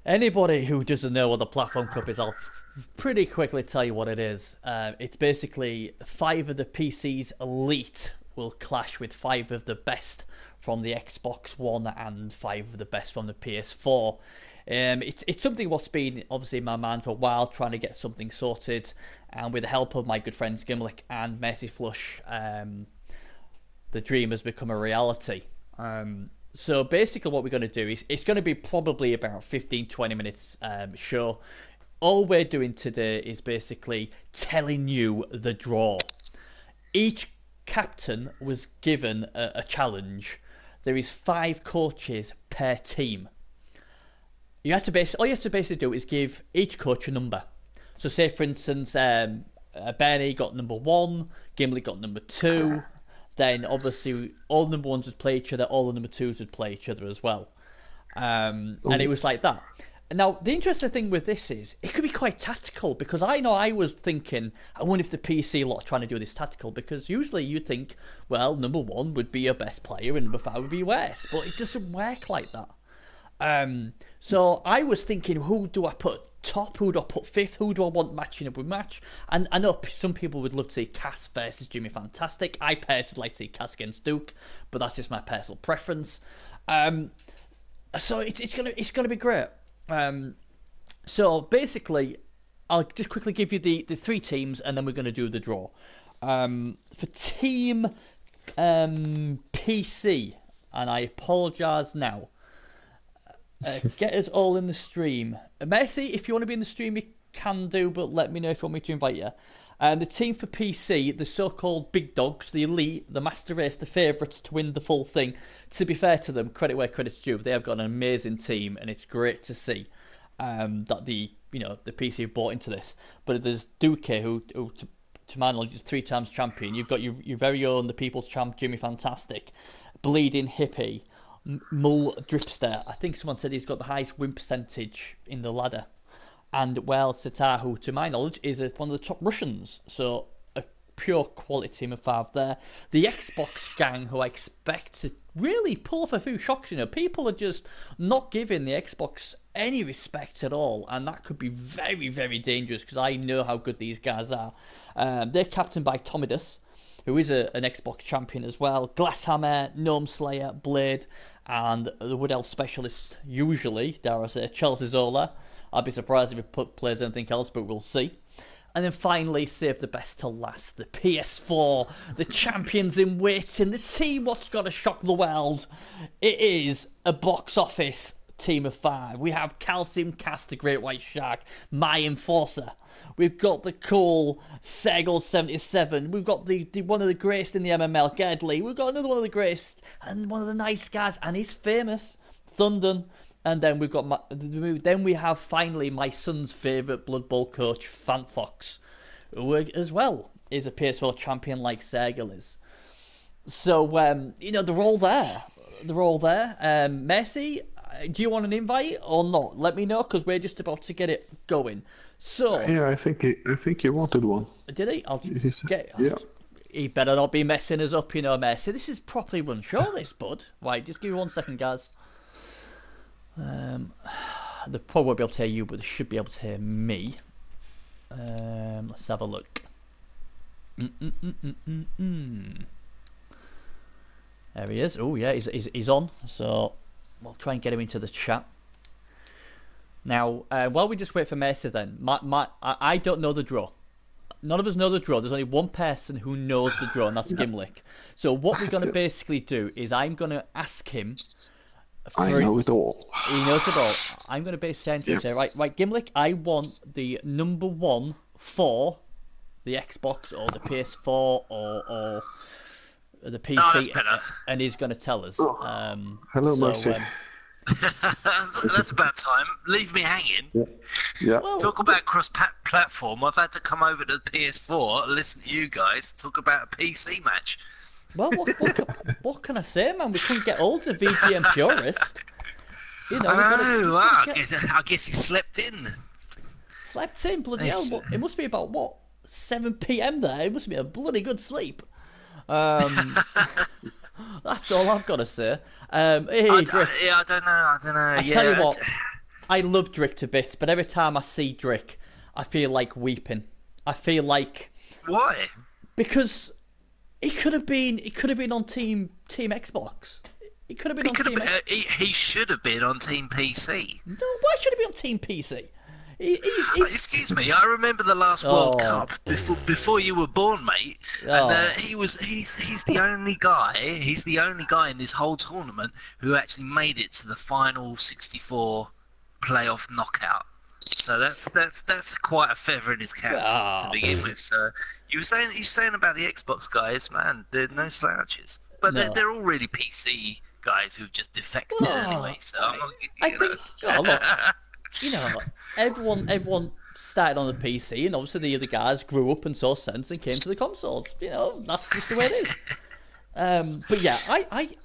Anybody who doesn't know what the Platform Cup is, I'll pretty quickly tell you what it is. It's basically 5 of the PC's elite will clash with 5 of the best from the Xbox One and 5 of the best from the PS4. It's something what's been obviously in my mind for a while, trying to get something sorted, and with the help of my good friends Gimlick and Mercy Flush, the dream has become a reality. So basically what we're going to do is, it's going to be probably about 15-20 minutes show. All we're doing today is basically telling you the draw. Each captain was given a challenge. There is 5 coaches per team. All you have to basically do is give each coach a number. So say for instance, Bernie got number 1, Gimli got number 2. Then obviously all the number 1s would play each other, all the number 2s would play each other as well. And it was like that. Now, the interesting thing with this is, it could be quite tactical, because I know I was thinking, I wonder if the PC lot are trying to do this tactical, because usually you'd think, well, number 1 would be your best player and number 5 would be worse, but it doesn't work like that. So I was thinking, who do I put top, who do I put 5th, who do I want matching up with match? And I know some people would love to see Cass versus Jimmy Fantastic. I personally like to see Cass against Duke, but that's just my personal preference. So it's gonna be great. So basically, I'll just quickly give you the 3 teams, and then we're going to do the draw. For team PC, and I apologise now, get us all in the stream. Mercy, if you want to be in the stream, you can do, but let me know if you want me to invite you. The team for PC, the so-called big dogs, the elite, the master race, the favourites to win the full thing. To be fair to them, credit where credit's due, they have got an amazing team, and it's great to see that the PC have bought into this. But there's Duque, who to my knowledge is 3 times champion. You've got your very own the People's Champ, Jimmy Fantastic, Bleeding Hippie, Mull Dripster. I think someone said he's got the highest win percentage in the ladder. And, well, Sitar, who, to my knowledge, is one of the top Russians. So, a pure quality team of 5 there. The Xbox gang, who I expect to really pull off a few shocks. People are just not giving the Xbox any respect at all. And that could be very, very dangerous, because I know how good these guys are. They're captained by Tomidus, who is an Xbox champion as well. Glasshammer, Gnome Slayer, Blade, and the Wood Elf Specialist, usually, dare I say, Chelsea Zola. I'd be surprised if it plays anything else, but we'll see. And then finally, save the best to last. The PS4, the champions in waiting, the team what's got to shock the world. It is a box office team of 5. We have Calcium Cast, the Great White Shark, My Enforcer. We've got the cool Segel 77. We've got the one of the greatest in the MML, Gedley. We've got another one of the greatest, and one of the nice guys, and he's famous, Thunden. And then we have finally my son's favourite Blood Bowl coach, Fanfox, who as well is a PS4 champion like Sergel is. So they're all there. They're all there. Mercy, do you want an invite or not? Let me know, because we're just about to get it going. So yeah, I think he wanted one. Did he? Yeah. He better not be messing us up, Mercy. This is properly run show, this, bud. Right, just give me 1 second, guys. They probably won't be able to hear you, but they should be able to hear me. Let's have a look. There he is. Oh yeah, he's on. So we'll try and get him into the chat. Now, while we just wait for Mercy, then I don't know the draw. None of us know the draw. There's only one person who knows the draw, and that's Gimlick. So what we're going to basically do is I'm going to ask him. I know it all. He knows it all. I'm going to basically say, right, Gimlick, I want the number 1 for the Xbox or the PS4 or the PC. Oh, that's better. And he's going to tell us. Hello, Mercy. That's about time. Leave me hanging. Yeah. Well, talk about cross-platform. I've had to come over to the PS4 and listen to you guys talk about a PC match. Well, what can I say, man? We couldn't get hold of VGM Purist. I guess you slept in. Slept in, bloody hell. It must be about, 7 p.m. there? It must be a bloody good sleep. That's all I've got to say. I don't know. I tell you what, I love Drick to bits, but every time I see Drick, I feel like weeping. I feel like Why? because it could have been on Team Xbox. It could have been on Team. He should have been on Team PC. No, why should he be on Team PC? Excuse me, I remember the last World Cup before you were born, mate. And he's the only guy. He's the only guy in this whole tournament who actually made it to the final 64 playoff knockout. So that's quite a feather in his cap to begin with. So you were saying about the Xbox guys, man, they're no slouches, but they're all really PC guys who've just defected anyway. So look, everyone started on the PC, and obviously the other guys grew up and saw sense and came to the consoles. That's just the way it is. But yeah,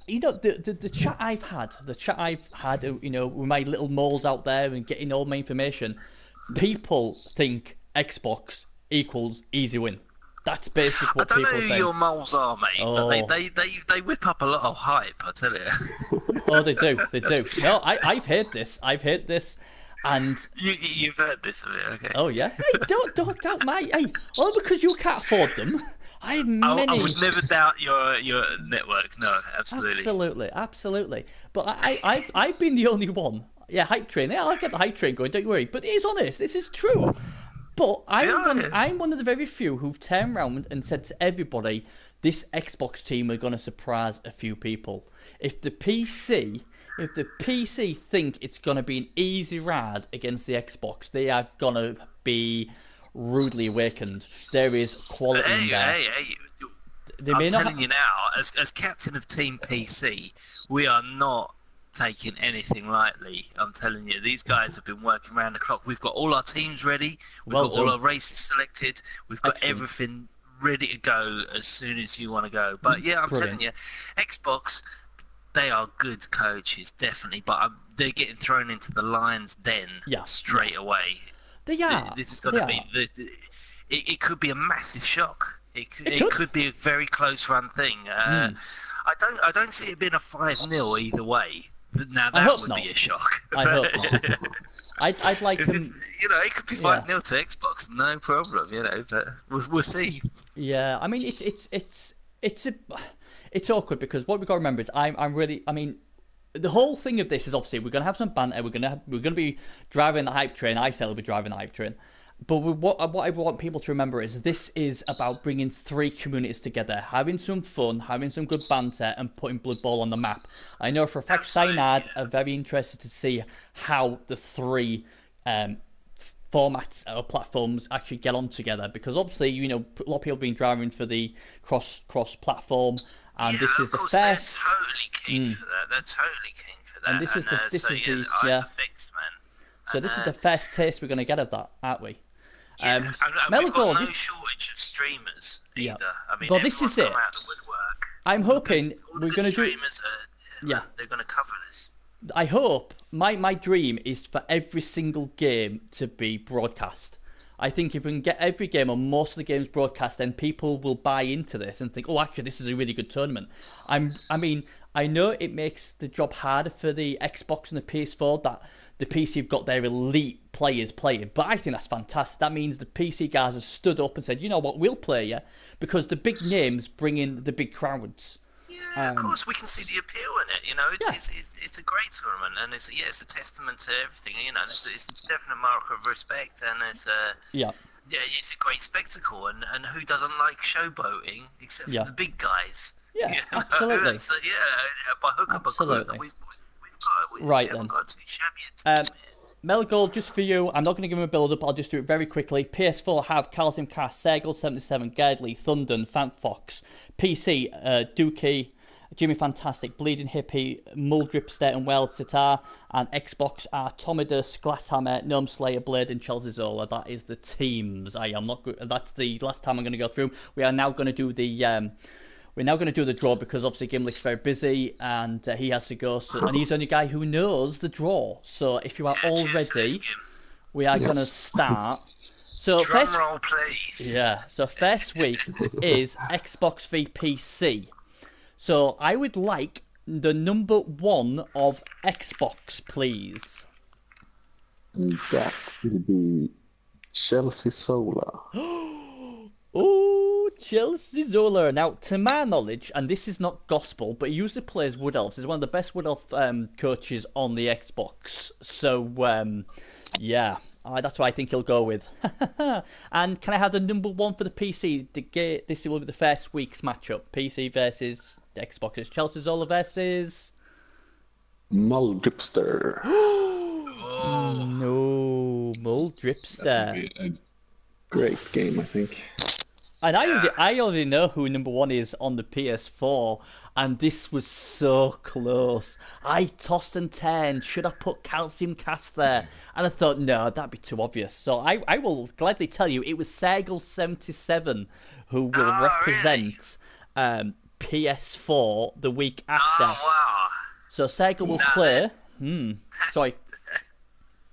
the chat I've had, with my little moles out there and getting all my information, people think Xbox equals easy win. That's basically what people think. I don't know who your moles are, mate, but they whip up a lot of hype, I tell you. Oh, they do. No, I've heard this, and you've heard this of it, okay? Oh yeah. Hey, don't doubt Hey, all because you can't afford them. I have many. I would never doubt your network. No, absolutely. Absolutely. But I've been the only one. Yeah, hype train. Yeah, I'll get the hype train going. Don't worry. But it is honest. This is true. But I'm one of the very few who've turned around and said to everybody, this Xbox team are going to surprise a few people. If the PC think it's going to be an easy ride against the Xbox, they are going to be rudely awakened. There is quality in there. I'm telling you now, as captain of Team PC, we are not taking anything lightly. I'm telling you, these guys have been working around the clock. We've got all our teams ready. We've got all our races selected. We've got everything ready to go as soon as you want to go. But yeah, I'm telling you, Xbox, they are good coaches, definitely. But they're getting thrown into the lion's den straight away. They are. This is going to be. It could be a massive shock. It could be a very close run thing. I don't see it being a 5-0 either way. Now that would be a shock. I hope not. I'd like them. It could be 5-0 to Xbox, no problem. But we'll see. Yeah, I mean it's awkward because what we've got to remember is the whole thing of this is obviously we're going to have some banter. We're going to be driving the hype train. I say I'll be driving the hype train. But what I want people to remember is this is about bringing three communities together, having some fun, having some good banter, and putting Blood Bowl on the map. I know for a fact Cyanide are very interested to see how the three formats or platforms actually get on together, because obviously a lot of people have been driving for the cross platform, and this is the first. They're totally keen for that. They're totally keen for that. And this is the fixed, man. So this is the first taste we're going to get of that, aren't we? And we've got no shortage of streamers either. I mean, but this is it. Come out of the woodwork. I'm hoping we're going to do. Streamers they're going to cover this. I hope my dream is for every single game to be broadcast. I think if we can get every game or most of the games broadcast, then people will buy into this and think, oh, actually, this is a really good tournament. I know it makes the job harder for the Xbox and the PS4 that the PC have got their elite players playing, but I think that's fantastic. That means the PC guys have stood up and said, you know what, we'll play you, because the big names bring in the big crowds. Yeah, of course, we can see the appeal in it. It's a great tournament, and it's a testament to everything. It's a definite mark of respect, and it's a great spectacle. And who doesn't like showboating except for the big guys? Yeah, absolutely. So by hook or by crook, we've got too shabby a team. Mel Gold, just for you, I'm not going to give him a build-up, I'll just do it very quickly. PS4 have Calcium Cast, Sergal 77, Gerdley, Thunden, Fox. PC, Dookie, Jimmy Fantastic, Bleeding Hippie, Muldrip, State and Wells, Sitar, and Xbox are Tomidus, Glasshammer, Gnome Slayer, Blade, and Chelsea Zola. That is the teams. That's the last time I'm going to go through. We are now going to do the... We're now going to do the draw because obviously Gimlick's very busy and he has to go. And he's the only guy who knows the draw. So if you are all ready, we are going to start. So Drum roll, please. Yeah. So first week is Xbox v PC. So I would like the number 1 of Xbox, please. That will be Chelsea Sola. Oh, Chelsea Zola. Now, to my knowledge, and this is not gospel, but he usually plays Wood Elves. He's one of the best Wood Elf coaches on the Xbox. So, yeah, that's what I think he'll go with. And can I have the number one for the PC? This will be the first week's matchup. PC versus Xbox. It's Chelsea Zola versus... Muldripster. No, Muldripster. That would be a great game, I think. And I already know who number one is on the PS4, and this was so close. I tossed and turned. Should I put Calcium Cast there? And I thought, no, that'd be too obvious. So I will gladly tell you, it was Sergal77 who will represent PS4 the week after. Oh, wow. So Sergal will play... Sorry.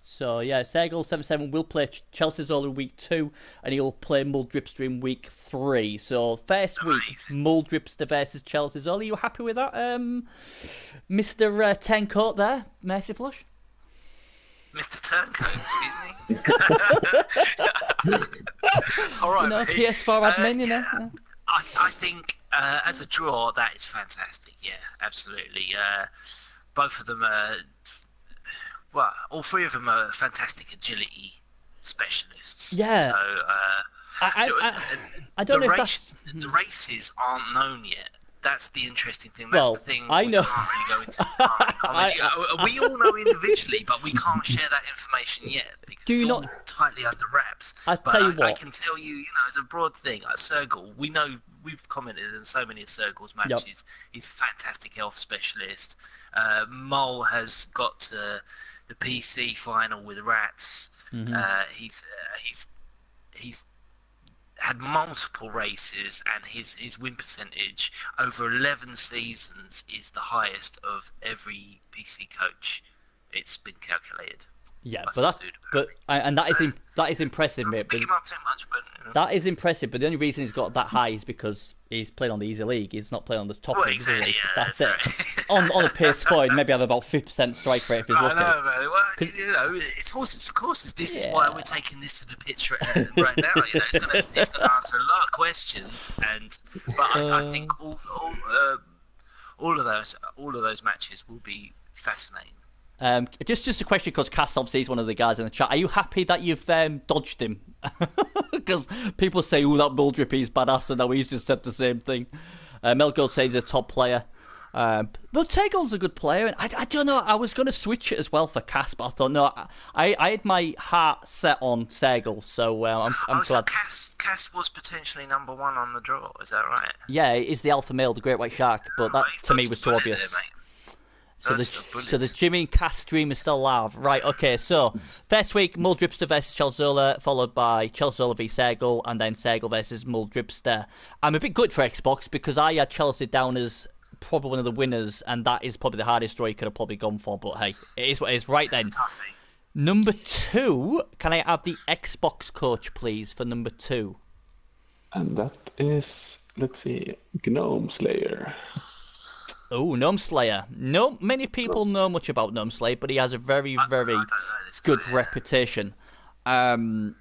So, yeah, Sergal77 will play Chelsea Zola week 2, and he'll play Muldripster in week 3. So, first week, Muldripster versus Chelsea Zola. Are you happy with that, Mr. Tencoat there, Mercy Flush? Mr. Turncoat, excuse me. All right, PS4 admin, you know. I think as a draw, that is fantastic. Yeah, absolutely. Both of them are... Well, all three of them are fantastic agility specialists. Yeah. So, I don't know if the races aren't known yet. That's the interesting thing. Well, That's the thing I know. we can't really go into. We all know individually, but we can't share that information yet because it's all tightly under wraps. I can tell you, as a broad thing, at Sergal, we know we've commented on so many of Sergal's matches. Yep. He's a fantastic elf specialist. Mole has got to the PC final with Rats. Mm-hmm. He's had multiple races, and his win percentage over 11 seasons is the highest of every PC coach. It's been calculated. Yeah, that is impressive, mate. Pick him up too much, but that is impressive. But the only reason he's got that high is because he's playing on the easy league. He's not playing on the top league. Exactly, yeah, that's it. Right. on a PS4, he'd maybe have about 50% strike rate if he's lucky. I know, man. Well, it's horses for courses. This is why we're taking this to the pitch right now. It's going to answer a lot of questions, but I think all of those matches will be fascinating. Just a question, because Cass obviously is one of the guys in the chat. Are you happy that you've dodged him? Because people say, "Oh, that Muldrip is badass," and now he's just said the same thing. Melgold says he's a top player. But Tegel's a good player, and I don't know. I was going to switch it as well for Cass, but I thought no. I had my heart set on Sergal, so I'm glad. So Cass was potentially number one on the draw. Is that right? Yeah, he's the alpha male, the great white shark. But that to me was too obvious. There, So the Jimmy and Cass stream is still live. Right, okay, so first week, Muldripster versus Chelsea Zola, followed by Chelsea Zola v Sergal, and then Sergal versus Muldripster. I'm a bit good for Xbox because I had Chelsea down as probably one of the winners, and that is probably the hardest draw you could have probably gone for, but hey, it is what it is. Right then. Number 2, can I have the Xbox coach, please, for number 2? And that is, let's see, Gnome Slayer. Oh, Gnome Slayer. No, many people know much about Gnome Slayer, but he has a very, very good reputation. I haven't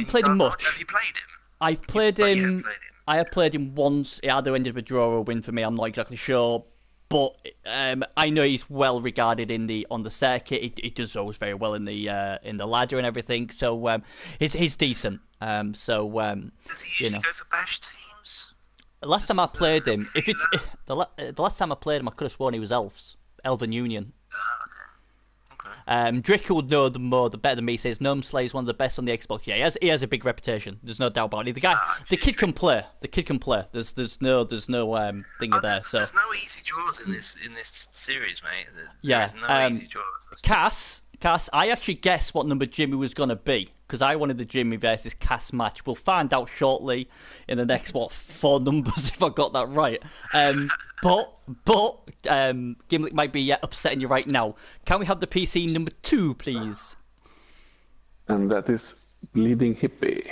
played him much. Have you played him? I've played him. I have played him once. It either ended with a draw or a win for me. I'm not exactly sure, but I know he's well regarded on the circuit. He does always very well in the ladder and everything. So he's decent. Does he usually go for bash teams? Last time I played him, the last time I played him, I could have sworn he was Elven Union. Dricker would know the better than me. Says Gnome Slayer is one of the best on the Xbox. Yeah, he has a big reputation. There's no doubt about it. The kid can play. The kid can play. There's no thing there. So there's no easy draws in this series, mate. There's no easy draws. Cass, I actually guessed what number Jimmy was going to be, because I wanted the Jimmy versus Cass match. We'll find out shortly in the next, 4 numbers if I got that right. But Gimlick might be upsetting you right now. Can we have the PC number 2, please? And that is Bleeding Hippie.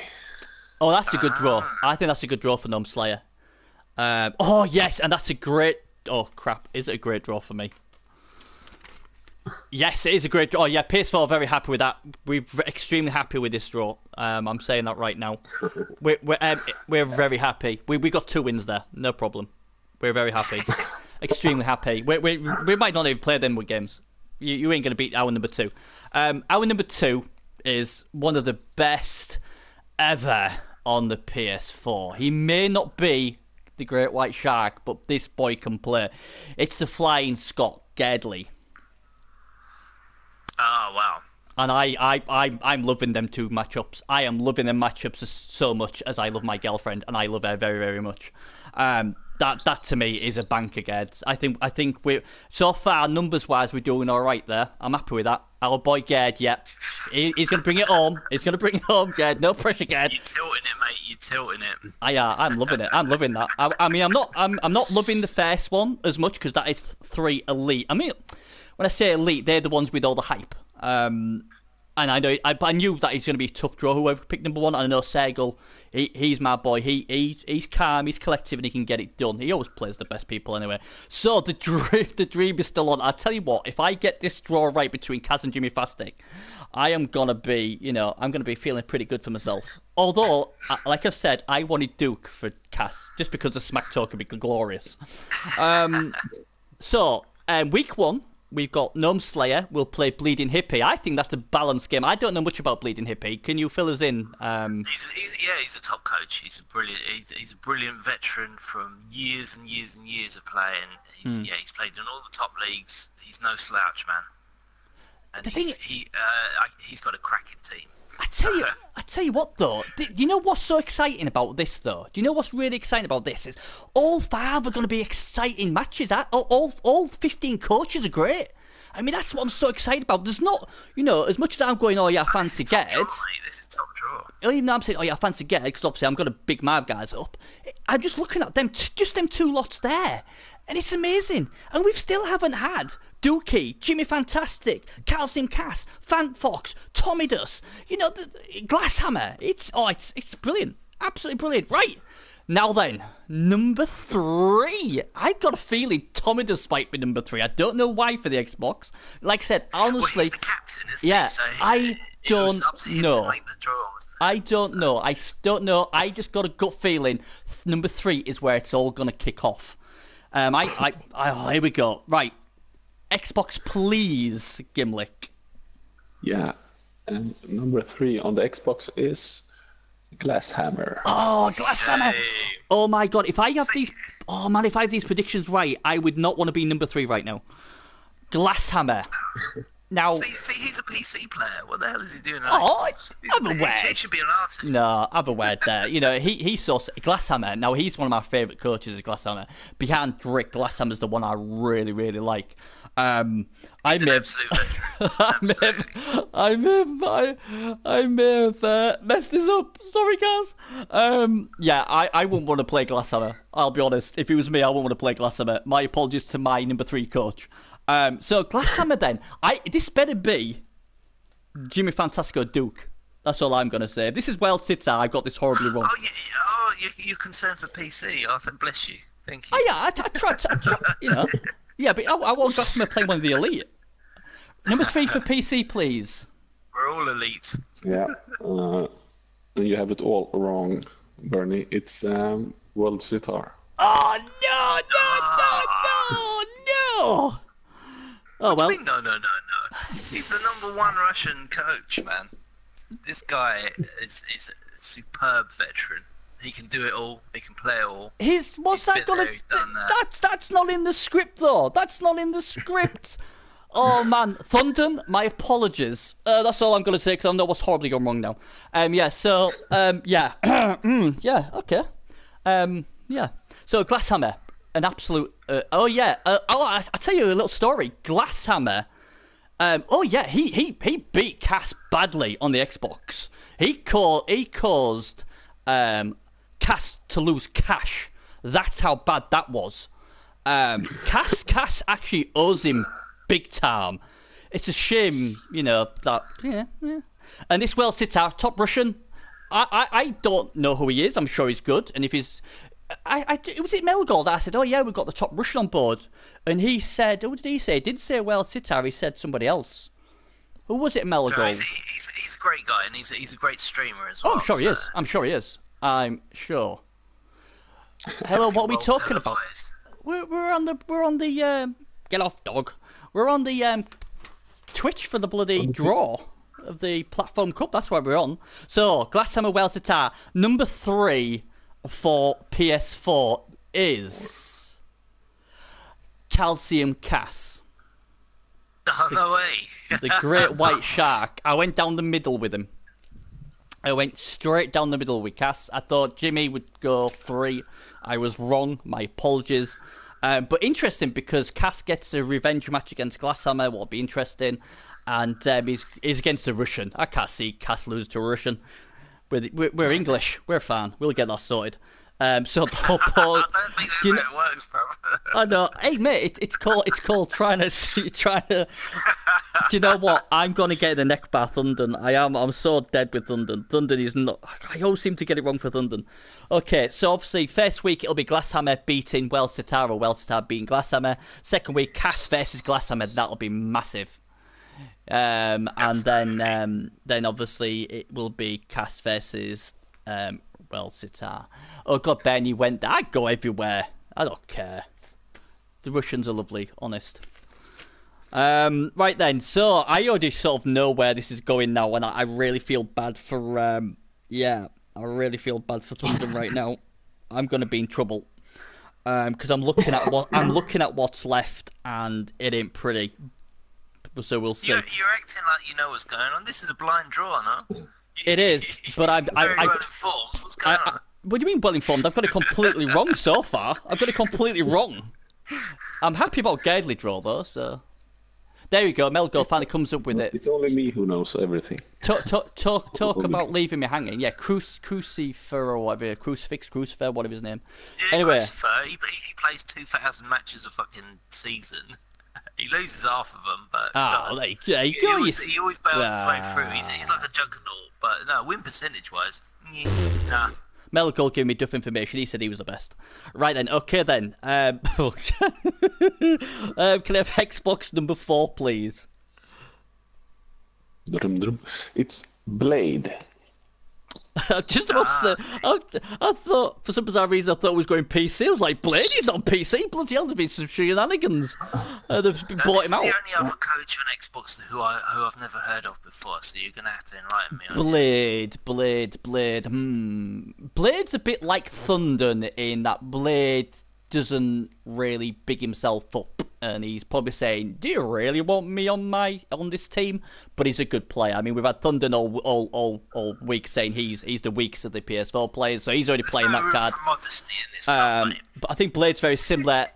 Oh, that's a good draw. I think that's a good draw for Gnome Slayer. Oh, yes, and that's a great... Oh, crap. Is it a great draw for me? Yes, it is a great draw. Oh, yeah, PS4 are very happy with that. We're extremely happy with this draw. I'm saying that right now. We're very happy. We got 2 wins there, no problem. We're very happy, extremely happy. We might not even play them with games. You ain't gonna beat our number 2. Our number 2 is one of the best ever on the PS4. He may not be the Great White Shark, but this boy can play. It's the Flying Scott Gerdley. Oh, wow. And I'm loving them 2 matchups. I am loving them matchups so much as I love my girlfriend, and I love her very, very much. That to me is a banker, Geds. I think we're so far numbers wise we're doing all right there. I'm happy with that. Our boy Gerd, yeah, he's gonna bring it home. He's gonna bring it home, Gerd. No pressure, Gerd. You're tilting it, mate. You're tilting it. I'm loving it. I'm loving that. I mean, I'm not loving the first one as much because that is 3 elite. I mean, when I say elite, they're the ones with all the hype. And I knew that he's going to be a tough draw. Whoever picked number 1, and I know Sergel, he's my boy. He's calm, he's collective, and he can get it done. He always plays the best people anyway. So the dream is still on. I tell you what, if I get this draw right between Kaz and Jimmy Fastic, I am gonna be, I'm gonna be feeling pretty good for myself. Although, like I've said, I wanted Duke for Kaz just because the smack talk would be glorious. So week 1. We've got Gnome Slayer. We'll play Bleeding Hippie. I think that's a balanced game. I don't know much about Bleeding Hippie. Can you fill us in? He's a top coach. He's a brilliant veteran from years and years and years of playing. He's played in all the top leagues. He's no slouch, man. And he's got a cracking team. I tell you what though. Do you know what's so exciting about this though? Do you know what's really exciting about this is all 5 are going to be exciting matches. All 15 coaches are great. I mean, that's what I'm so excited about. There's not, as much as I'm going, oh yeah, I fancy Gerd. This is top draw. Even though I'm saying, oh yeah, I fancy Gerd, because obviously I'm going to big my guys up. I'm just looking at them, just them 2 lots there. And it's amazing. And we still haven't had Dookie, Jimmy Fantastic, Calcium Cass, Fant Fox, Tommy Dus, Glasshammer. It's brilliant. Absolutely brilliant. Right. Now then, number 3. I've got a feeling Tommy Dus might be number 3. I don't know why for the Xbox. Like I said, honestly. He's the captain, isn't he? So I don't know. I don't know. I don't know. I just got a gut feeling number 3 is where it's all going to kick off. Here we go. Right. Xbox, please, Gimlick. Yeah. And number 3 on the Xbox is Glasshammer. Oh, Glasshammer. Oh, my God. If I have these predictions right, I would not want to be number 3 right now. Glasshammer. Now, see, he's a PC player. What the hell is he doing? I'm aware. He should be an artist. No, I'm aware there. He's so Glasshammer. Now, he's one of my favourite coaches, is Glasshammer. Behind Rick, Glasshammer's the one I really, really like. I may have messed this up. Sorry, guys. I wouldn't want to play Glasshammer. I'll be honest. If it was me, I wouldn't want to play Glasshammer. My apologies to my number 3 coach. So Glasshammer then. This better be Jimmy Fantastico Duke. That's all I'm going to say. If this is World Sitter, I've got this horribly wrong. You're concerned for PC. Oh, bless you. Thank you. Oh, yeah, I tried, Yeah, but I want Glasshammer playing one of the elite. Number 3 for PC, please. We're all elite. Yeah. You have it all wrong, Bernie. It's World Sitar. Oh, no! Oh, well. What do you mean, no? He's the number 1 Russian coach, man. This guy is a superb veteran. He can do it all. He can play it all. What's that gonna? That's not in the script though. That's not in the script. Oh man, Thunden, my apologies. That's all I'm gonna say because I know what's horribly gone wrong now. Yeah. So yeah. Yeah. Okay. Yeah. So Glasshammer, an absolute. I'll tell you a little story. Glasshammer. He beat Cass badly on the Xbox. He caused Cass to lose cash. That's how bad that was. Cass actually owes him big time. It's a shame, that. Yeah. And this World Sitar, top Russian. I don't know who he is. I'm sure he's good. And if he's was it Melgold? I said, "Oh yeah, we've got the top Russian on board," and he said, "Who did he say?" He didn't say Well Sitar. He said somebody else. Who was it, Melgold? No, he's a great guy, and he's a great streamer as well. Oh, I'm sure he is. I'm sure he is. I'm sure. Hello, what are we talking about? We're on the get off, dog. We're on the Twitch for the bloody draw of the Platform Cup. That's where we're on. So, Glasshammer Well Sitar, number 3 for PS4 is Calcium Cass. Oh, no way. The great white shark. I went down the middle with him. I went straight down the middle with Cass. I thought Jimmy would go 3. I was wrong. My apologies. But interesting because Cass gets a revenge match against Glasshammer. What'll be interesting. And he's against a Russian. I can't see Cass lose to a Russian. We're English. We're fine. We'll get that sorted. So the whole point. I don't think that's how it works, bro. I know. Hey mate, it's called trying to. Do you know what? I'm gonna get the neck by Thunden. I'm so dead with Thunden. Thunden is not. I always seem to get it wrong for Thunden. Okay, so obviously first week it'll be Glasshammer beating Well Sitar or Well Sitar beating Glasshammer. Second week Cass versus Glasshammer. That'll be massive. And then obviously it will be Cass versus Well Sitar. Oh god, Ben, you went there. I go everywhere. I don't care. The Russians are lovely, honest. Right then, so I already sort of know where this is going now, and I really feel bad for I really feel bad for Thunder right now. I'm gonna be in trouble because I'm looking at what's left, and it ain't pretty. So we'll see. You're acting like you know what's going on. This is a blind draw, no? It is, but I'm very well informed. What's going on? What do you mean well informed? I've got it completely wrong so far. I've got it completely wrong. I'm happy about Gidley draw though, so there you go. Melgo finally comes up with it. It's only me who knows everything. Talk about leaving me hanging. Yeah, Crucifer or whatever, Crucifer, whatever his name. Yeah, anyway, Crucifer, he plays 2,000 matches a fucking season. He loses half of them, but there you go. He always bails his way through. He's like a juggernaut, but no, win percentage-wise, nah. Melgo gave me duff information. He said he was the best. Right then, okay then. Can I have Xbox number 4, please? It's Blade. Just about to say, I thought, for some bizarre reason, I thought it was going PC. I was like, Blade, he's not PC. Bloody hell, there's been some shenanigans. They've been bought him out. This is the only other coach on Xbox who I've never heard of before, so you're going to have to enlighten me on Blade. Blade's a bit like Thunder in that Blade doesn't really big himself up, and he's probably saying, "Do you really want me on this team?" But he's a good player. I mean, we've had Thunder all week saying he's the weakest of the PS4 players, so he's already playing that card. For modesty in this club, but I think Blade's very similar.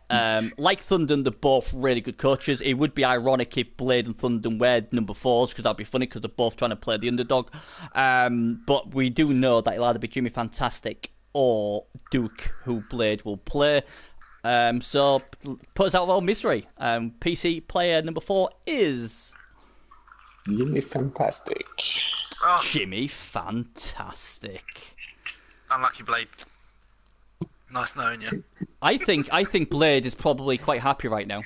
Like Thunder, they're both really good coaches. It would be ironic if Blade and Thunder were number 4s, because that'd be funny, because they're both trying to play the underdog. But we do know that it'll either be Jimmy Fantastic or Duke who Blade will play. So put us out of our misery. PC player number 4 is Jimmy Fantastic. Oh. Jimmy Fantastic. Unlucky Blade. Nice knowing you. I think Blade is probably quite happy right now.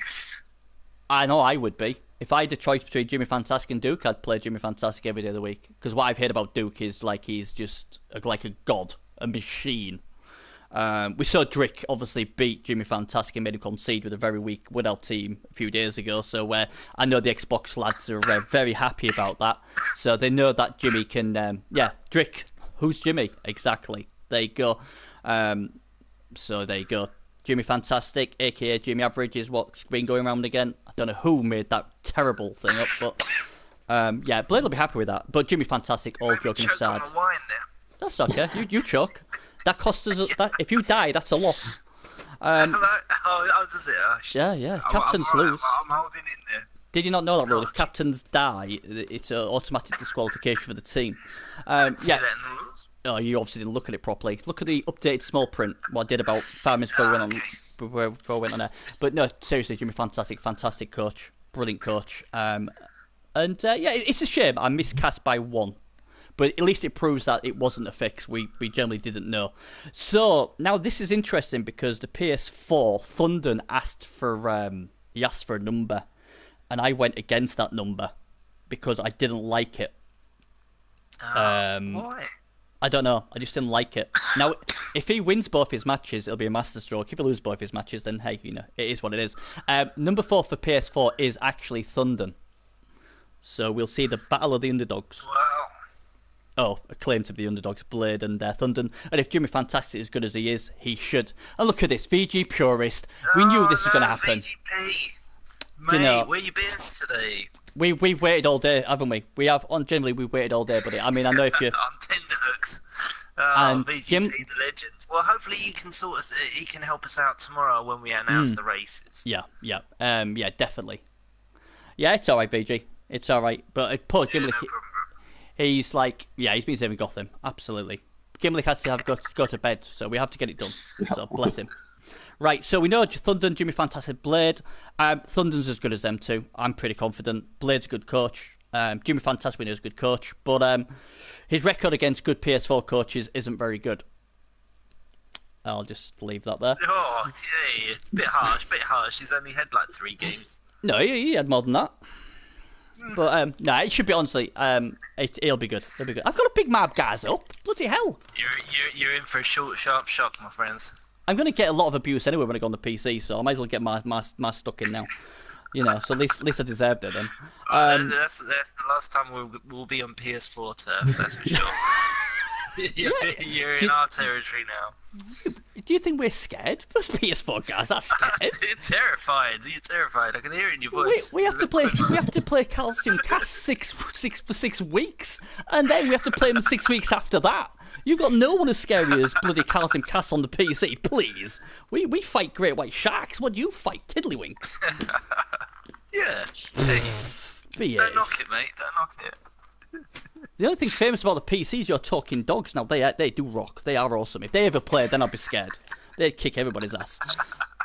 I know I would be. If I had a choice between Jimmy Fantastic and Duke, I'd play Jimmy Fantastic every day of the week. Because what I've heard about Duke is like he's just like a god, a machine. We saw Drick obviously beat Jimmy Fantastic and made him concede with a very weak Woodell team a few days ago. So I know the Xbox lads are very happy about that. So they know that Jimmy can. Drick. Who's Jimmy? Exactly. There you go. So there you go. Jimmy Fantastic, aka Jimmy Average, is what's been going around again. I don't know who made that terrible thing up, but Blade will be happy with that. But Jimmy Fantastic, all joking aside. On the wine there. That's okay. You choke. That costs us. That if you die, that's a loss. Does it? Oh, yeah. Captains lose. I'm holding in there. Did you not know that rule? If captains die, it's an automatic disqualification for the team. Yeah. Oh, you obviously didn't look at it properly. Look at the updated small print. What I did about 5 minutes before I went on there. But no, seriously, Jimmy fantastic coach, brilliant coach. It's a shame I miscast by 1. But at least it proves that it wasn't a fix. We generally didn't know. So now this is interesting because the PS4 Thunden asked for a number, and I went against that number because I didn't like it. Why? I don't know. I just didn't like it. Now, if he wins both his matches, it'll be a masterstroke. If he loses both his matches, then hey, it is what it is. Number 4 for PS4 is actually Thunden. So we'll see the battle of the underdogs. Wow. Oh, a claim to be the underdogs, Blade and Thunden. And if Jimmy Fantastic is as good as he is, he should. And look at this, VG Purist. We knew this was going to happen. VGP. Mate, where you been today? We've waited all day, haven't we? We have, generally, we've waited all day, buddy. I mean, I know if you... On tenterhooks. And VGP, the legend. Well, hopefully he can help us out tomorrow when we announce the races. Yeah, definitely. Yeah, it's alright, VG. It's alright. But poor Gimlick, he's like, he's been saving Gotham. Absolutely. Gimlick has to go to bed, so we have to get it done. So bless him. Right, so we know Thunden, Jimmy Fantastic, Blade. Thunden's as good as them two. I'm pretty confident. Blade's a good coach. Jimmy Fantastic, we know is a good coach. But his record against good PS4 coaches isn't very good. I'll just leave that there. Oh, yeah, bit harsh. He's only had like 3 games. No, he had more than that. But it should be, honestly, it'll be good. It'll be good. I've got a big map, guys, up. Bloody hell. You're in for a sharp shock, my friends. I'm going to get a lot of abuse anyway when I go on the PC, so I might as well get my stuck in now. So at least I deserved it then. That's the last time we'll be on PS4 turf, that's for sure. You're in our territory now. Do you think we're scared? Those PS4 guys are scared. You're terrified. I can hear it in your voice. We have to play Calcium Cast for 6 weeks, and then we have to play them 6 weeks after that. You've got no one as scary as bloody Calcium Cast on the PC, please. We fight great white sharks. What do you fight? Tiddlywinks. Yeah. Hey, don't knock it, mate. Don't knock it. The only thing famous about the PC is your talking dogs. Now they do rock. They are awesome. If they ever played, then I'd be scared. They'd kick everybody's ass.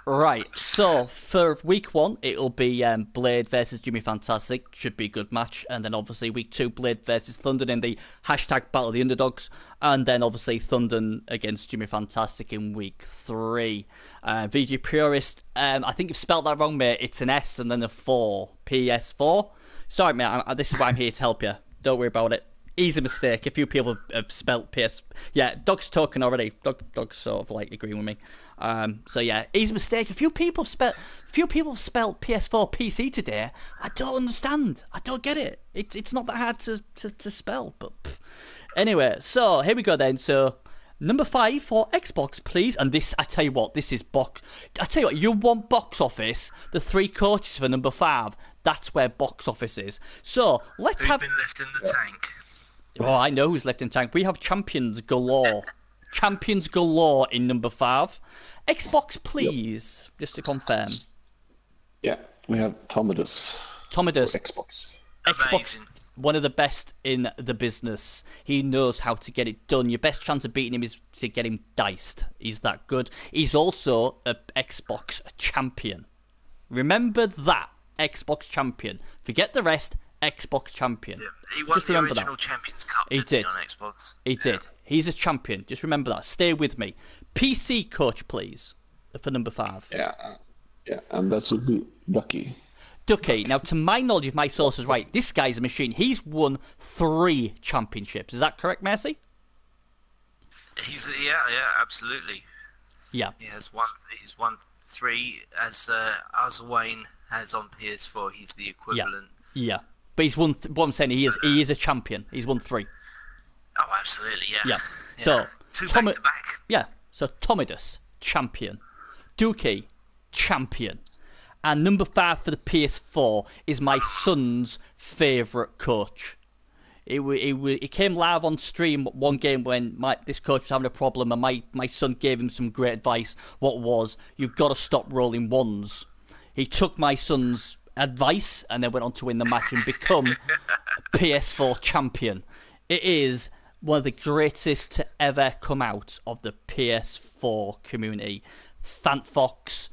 Right. So for week 1, it'll be Blade versus Jimmy Fantastic. Should be a good match. And then obviously week 2, Blade versus Thunden in the hashtag Battle of the Underdogs. And then obviously Thunden against Jimmy Fantastic in week 3. VG Purist. I think you've spelled that wrong, mate. It's an S and then a 4. PS4. Sorry, mate. This is why I'm here to help you. Don't worry about it. Easy mistake. A few people have spelt PS. Yeah, Dog's talking already. Dog's sort of like agreeing with me. So yeah, easy mistake. A few people have spelled PS4 PC today. I don't understand. I don't get it. It's not that hard to spell. But anyway, so here we go then. So number 5 for Xbox, please. And this, I tell you what, this is box. I tell you what, you want box office. The 3 coaches for number 5. That's where box office is. So let's Who's have. been left in the tank? Oh, I know who's left in tank. We have champions galore. Champions galore in number 5. Xbox, please, just to confirm. Yeah, we have Tomidus. Xbox. Xbox, one of the best in the business. He knows how to get it done. Your best chance of beating him is to get him diced. He's that good. He's also an Xbox champion. Remember that. Xbox champion. Forget the rest. Xbox champion. Yeah, he won the original Champions Cup. He did. On Xbox. He did. He's a champion. Just remember that. Stay with me. PC coach, please, for number 5. Yeah, and that would be Ducky. Now, to my knowledge, if my source is right, this guy's a machine. He's won 3 championships. Is that correct, Mercy? Yeah, absolutely. Yeah. He's won 3 as Wayne has on PS4. He's the equivalent. Yeah. But he's won. What I'm saying, he is a champion. He's won 3. Oh, absolutely, yeah. Yeah. So 2 back to back. Yeah. So Tomidus, champion. Dookie, champion. And number 5 for the PS4 is my son's favourite coach. He came live on stream one game when this coach was having a problem, and my son gave him some great advice. What was, you've got to stop rolling ones. He took my son's advice and then went on to win the match and become PS4 champion. It is one of the greatest to ever come out of the PS4 community. Fantfox,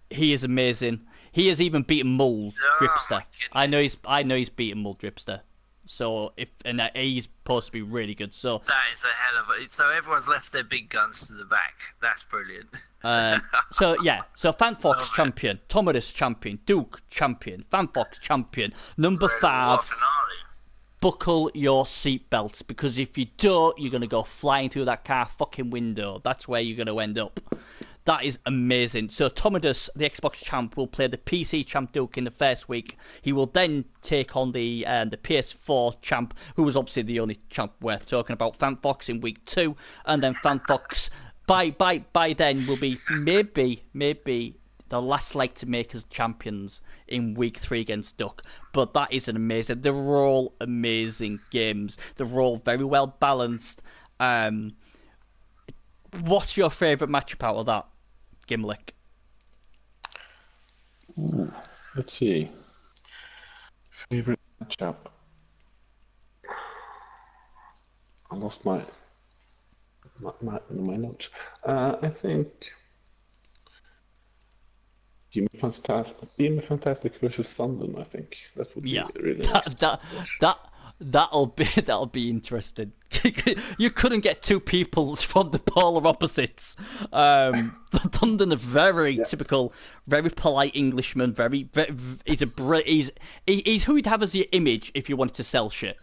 he is amazing. He has even beaten Mull Dripster. I know he's beaten Mull Dripster. So he's supposed to be really good. So that is a hell of a. So everyone's left their big guns to the back. That's brilliant. So Fanfox champion, Tomodus champion, Duke champion, Fanfox champion, number 5. Buckle your seatbelts, because if you don't, you're gonna go flying through that car fucking window. That's where you're gonna end up. That is amazing. So Tomodus, the Xbox champ, will play the PC champ Duke in the first week. He will then take on the PS4 champ, who was obviously the only champ worth talking about, Fanfox, in week 2, and then Fanfox by then will be maybe the last leg to make us champions in week 3 against Duck. But that is an amazing. They're all amazing games. They're all very well balanced. What's your favourite matchup out of that, Gimlick? Ooh, let's see. Favorite matchup. I lost my notes. I think Team Fantastic versus Sundon. I think that would be really nice. That'll be interesting. You couldn't get two people from the polar opposites. London, a very typical, very polite Englishman. He's who you'd have as your image if you wanted to sell shit.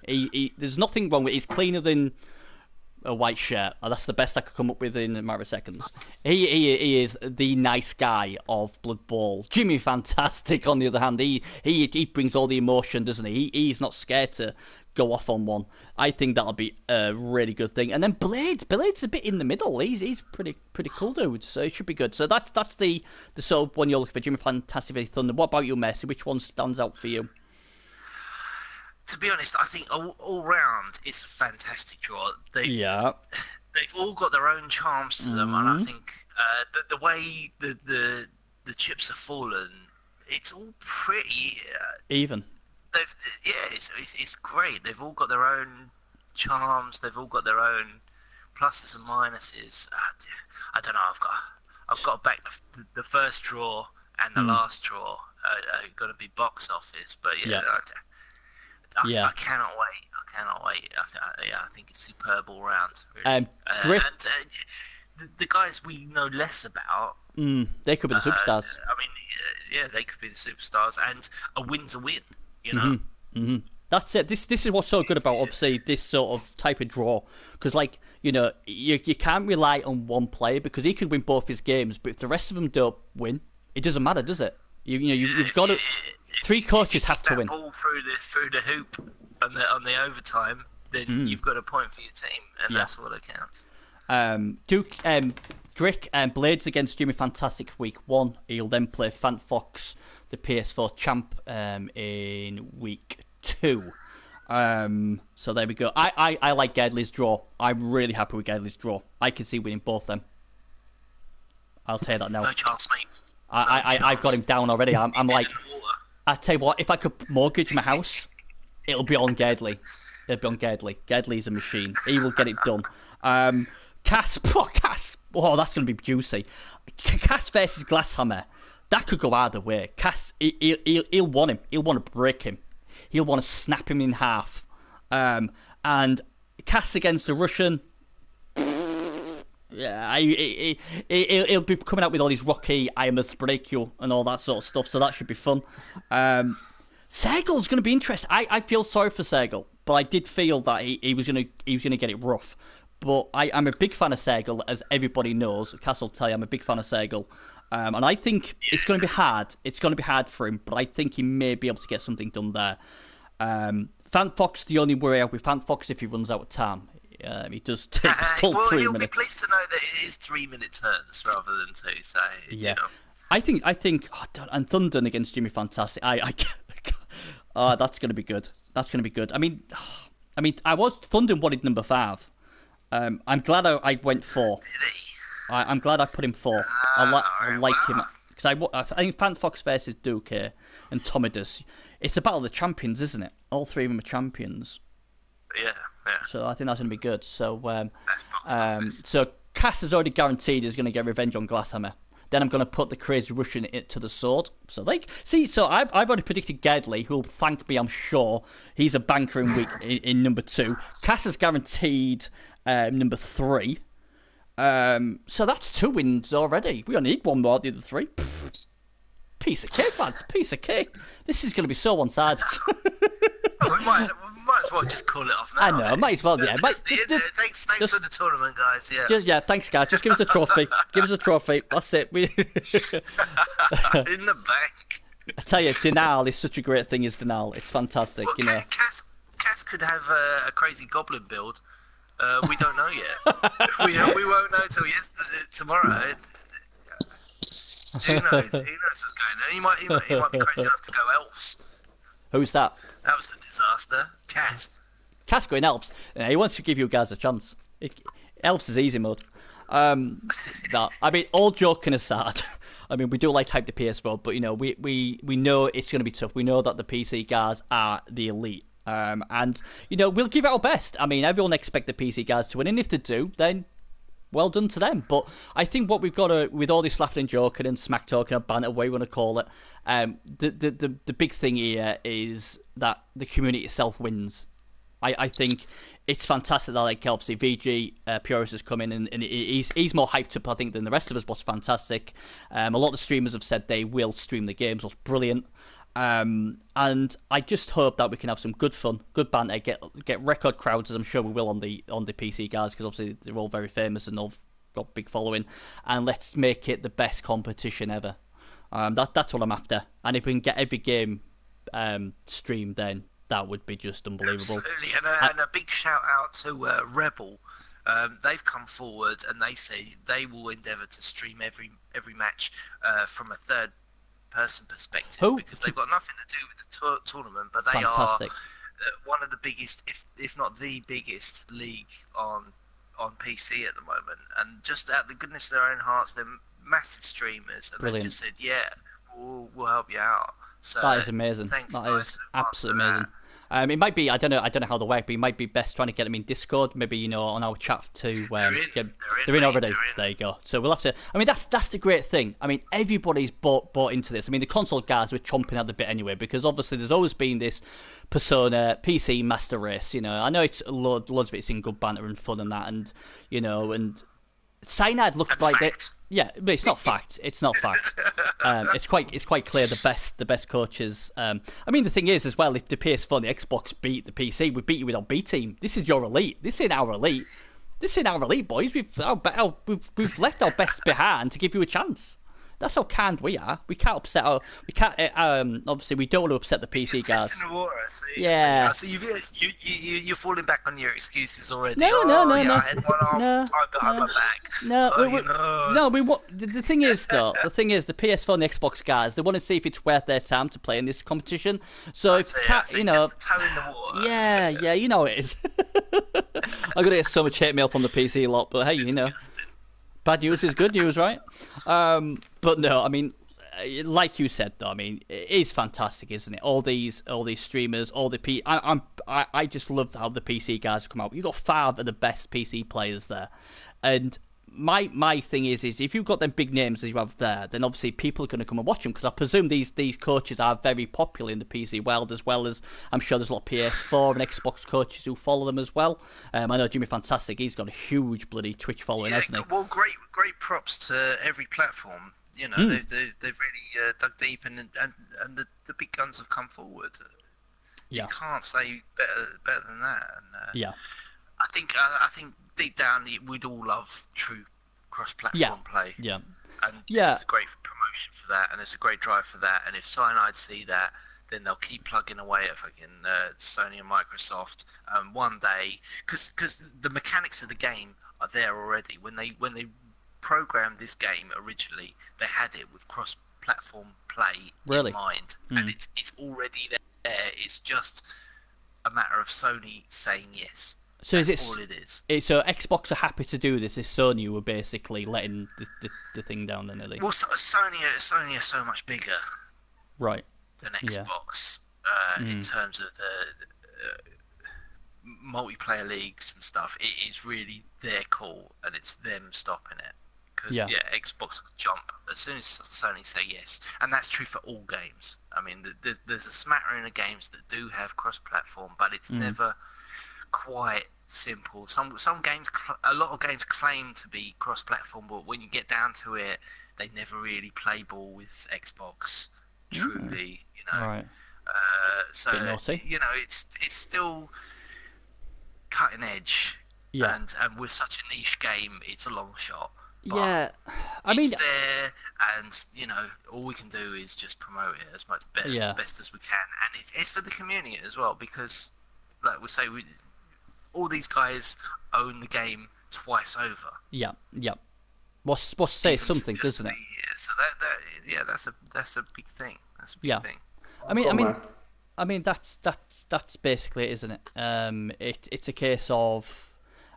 There's nothing wrong with it. He's cleaner than a white shirt. That's the best I could come up with in a matter of seconds. He is the nice guy of Blood Bowl. Jimmy Fantastic, on the other hand, he brings all the emotion, doesn't he? He's not scared to go off on one. I think that'll be a really good thing. And then Blade's a bit in the middle. He's pretty cool dude, so it should be good. So that's the sort of one you're looking for, Jimmy Fantastic v Thunder. What about you, Messi? Which one stands out for you? To be honest, I think all round it's a fantastic draw. They've all got their own charms to them, and I think the way the chips have fallen, it's all pretty even. It's great. They've all got their own charms. They've all got their own pluses and minuses. I don't know. I've got to back the first draw and the last draw are going to be box office, but I cannot wait. I think it's superb all round. Really. The guys we know less about, they could be the superstars. They could be the superstars, and a win's a win. You know. Mm-hmm. That's it. This is what's so good about obviously this sort of type of draw, because you can't rely on one player, because he could win both his games, but if the rest of them don't win, it doesn't matter, does it? You've got to. 3 coaches have to win. Ball through the hoop on the overtime, then you've got a point for your team, and that's what it counts. Duke, Drick, Blades against Jimmy Fantastic week 1. He'll then play Fanfox, the PS4 champ, in week 2. So there we go. I like Gedley's draw. I'm really happy with Gedley's draw. I can see winning both them. I'll tell you that now. No chance, mate. I've got him down already. I'm like, I tell you what, if I could mortgage my house, it'll be on Gedley. It'll be on Gedley. Gedley's a machine. He will get it done. Cass. Oh, that's going to be juicy. Cass versus Glasshammer. That could go either way. Cass, he'll want him. He'll want to break him. He'll want to snap him in half. And Cass against the Russian. Yeah, he'll be coming out with all these Rocky, I must break you, and all that sort of stuff. So that should be fun. Segel's going to be interesting. I feel sorry for Segel, but I did feel that he was going to get it rough. But I'm a big fan of Segel, as everybody knows. Cass will tell you I'm a big fan of Segel. And I think it's going to be hard. It's going to be hard for him, but I think he may be able to get something done there. Fanfox, the only worry with Fanfox if he runs out of time. He does take full 3 minutes. He'll be pleased to know that it is 3-minute turns rather than 2. So I think, and Thunder against Jimmy Fantastic. That's going to be good. That's going to be good. I mean, Thunder wanted number 5. I'm glad I went 4. I'm glad I put him 4. I like him because I think Fanfox versus Duke here and Tomodus. It's a battle of the champions, isn't it? All 3 of them are champions. Yeah. So I think that's going to be good. So Cass has already guaranteed he's going to get revenge on Glasshammer. then I'm going to put the Crazy Russian to the sword. So so I've already predicted Gedley, who'll thank me, I'm sure. He's a banker in number 2. Cass is guaranteed number 3. So that's 2 wins already. We only need one more, the other 3. Piece of cake, lads. Piece of cake. This is going to be so one-sided. We might as well just call it off now. I know, might as well, yeah. Thanks for the tournament, guys. Yeah. Thanks, guys. Just give us a trophy. Give us a trophy. That's it. In the bank. I tell you, Denal is such a great thing. Is Denal? It's fantastic. Well, you know. Cass could have a crazy goblin build. We don't know yet. we won't know till tomorrow. Who knows? Who knows what's going on? He might be crazy enough to go elves. Who's that? That was the disaster. Cass going elves. He wants to give you guys a chance. Elves is easy mode. No, I mean, all joking aside, I mean, we do like type the PS4, but you know, we know it's going to be tough. We know that the PC guys are the elite. And you know, we'll give it our best. I mean, everyone expect the PC guys to win, and if they do, then well done to them. But I think what we've got to, with all this laughing and joking and smack talking or banter, whatever you want to call it, the big thing here is that the community itself wins. I think it's fantastic that, like, obviously VG Puris has come in and he's more hyped up, I think, than the rest of us. What's fantastic. A lot of the streamers have said they will stream the games. What's brilliant. And I just hope that we can have some good fun, good banter, get record crowds, as I'm sure we will on the PC guys, because obviously they're all very famous and all got big following, and let's make it the best competition ever. That's what I'm after, and if we can get every game streamed, then that would be just unbelievable. Absolutely, and a big shout out to Rebel. They've come forward and they say they will endeavour to stream every match from a third person perspective, because they've got nothing to do with the tournament, but they fantastic. Are one of the biggest, if not the biggest league on PC at the moment, and just out of the goodness of their own hearts, they're massive streamers, and brilliant. They just said, yeah, we'll help you out. So that is amazing. Thanks, that guys, is absolutely amazing. It might be, I don't know how they work, but it might be best trying to get them in Discord, maybe, you know, on our chat too. They're in already. They're in. There you go. So we'll have to. I mean, that's the great thing. I mean, everybody's bought into this. I mean, the console guys were chomping at the bit anyway, because obviously there's always been this Persona PC master race. You know, I know it's loads of it's in good banter and fun and that, and you know, and Cyanide looked like it. Yeah, but it's not fact. It's not fact. It's quite clear the best coaches. I mean, the thing is as well, if the PS4 and the Xbox beat the PC, we beat you with our B team. This is your elite. This ain't our elite. This ain't our elite, boys. We've left our best behind to give you a chance. That's how kind we are. We can't upset obviously we don't want to upset the PC guys. Testing the water, yeah. So you're falling back on your excuses already. No. I had one arm tied behind my back. The thing is though, the PS4 and the Xbox guys, they want to see if it's worth their time to play in this competition. So you know, just toe in the water. Yeah, you know it is. I'm gonna get so much hate mail from the PC lot, but hey, you know. Bad news is good news, right? But no, I mean, like you said, though, I mean, it is fantastic, isn't it? All these streamers, I just love how the PC guys have come out. You've got 5 of the best PC players there, and my thing is if you've got them big names as you have there, then obviously people are going to come and watch them, because I presume these coaches are very popular in the PC world, as well as I'm sure there's a lot of PS4 and Xbox coaches who follow them as well. I know Jimmy Fantastic, he's got a huge bloody Twitch following, hasn't he? Well, great props to every platform. You know, they've really dug deep, and the big guns have come forward. You can't say better than that. And, I think deep down we'd all love true cross-platform play. Yeah. And this is a great promotion for that, and it's a great drive for that. And if Cyanide see that, then they'll keep plugging away at fucking Sony and Microsoft. One day, because the mechanics of the game are there already. When they programmed this game originally, they had it with cross-platform play in mind, and it's already there. It's just a matter of Sony saying yes. So that's all it is. So Xbox are happy to do this. Is Sony were basically letting the thing down then, Well, Sony are so much bigger, right, than Xbox in terms of the multiplayer leagues and stuff. It is really their call, and it's them stopping it, because Xbox will jump as soon as Sony say yes, and that's true for all games. I mean, there's a smattering of games that do have cross-platform, but it's never quite simple. Some games, a lot of games claim to be cross-platform, but when you get down to it, they never really play ball with Xbox. Truly, Right. So Bit naughty. it's still cutting edge. Yeah. And with such a niche game, it's a long shot. Yeah, I mean, it's there, and all we can do is just promote it as much best as we can, and it's for the community as well, because, like we say, all these guys own the game twice over. Yeah. What's say something, doesn't it? So that's a big thing. That's a big thing. I mean that's basically it, isn't it? It's a case of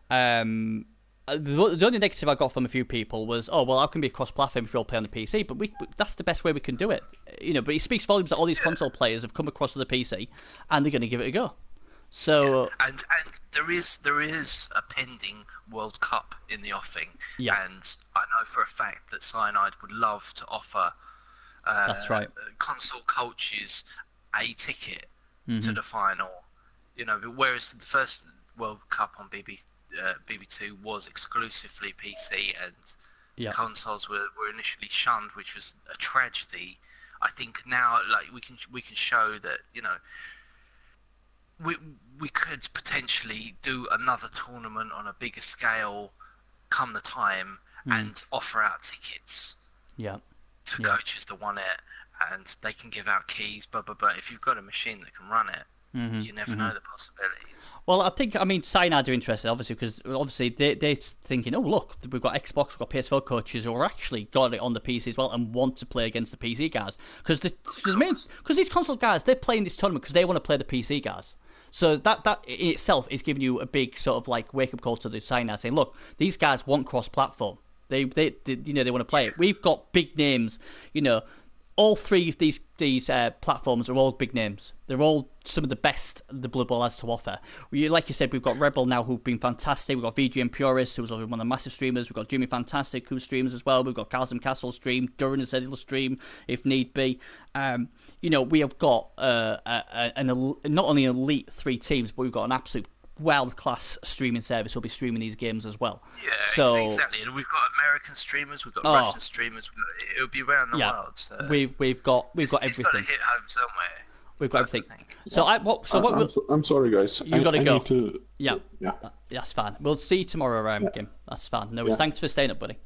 the only negative I got from a few people was, oh well, how can we be cross-platform if we all play on the PC? But that's the best way we can do it, But it speaks volumes that all these console players have come across to the PC, and they're going to give it a go. So and there is a pending World Cup in the offing, and I know for a fact that Cyanide would love to offer that's right, console coaches a ticket to the final. Whereas the first World Cup on BB2 was exclusively PC, and consoles were initially shunned, which was a tragedy. I think now, like, we can show that we could potentially do another tournament on a bigger scale come the time and offer out tickets to coaches that want it, and they can give out keys, but if you've got a machine that can run it, you never know the possibilities. Well, I mean, Cyanide are interested, obviously, because they're thinking, oh, look, we've got Xbox, we've got PS4 coaches who are actually got it on the PC as well and want to play against the PC guys. Because these console guys, they're playing this tournament because they want to play the PC guys. So that in itself is giving you a big sort of like wake-up call to the Cyanide, saying, look, these guys want cross-platform. They want to play it. We've got big names, all three of these platforms are all big names. They're all some of the best the Blood Bowl has to offer. Like you said, we've got Rebel now, who've been fantastic. We've got VGM Purist, who's one of the massive streamers. We've got Jimmy Fantastic, who streams as well. We've got Chasm Castle stream. Duran has said he'll stream if need be. We have got not only an elite 3 teams, but we've got an absolute world-class streaming service who'll be streaming these games as well. Yeah, exactly. And we've got American streamers, we've got Russian streamers. It'll be around the world. So we've got everything. It's got to hit home somewhere. We've got everything. I'm sorry, guys. You got to go. Need to... Yeah. That's fine. We'll see you tomorrow, Kim. That's fine. No, thanks for staying up, buddy.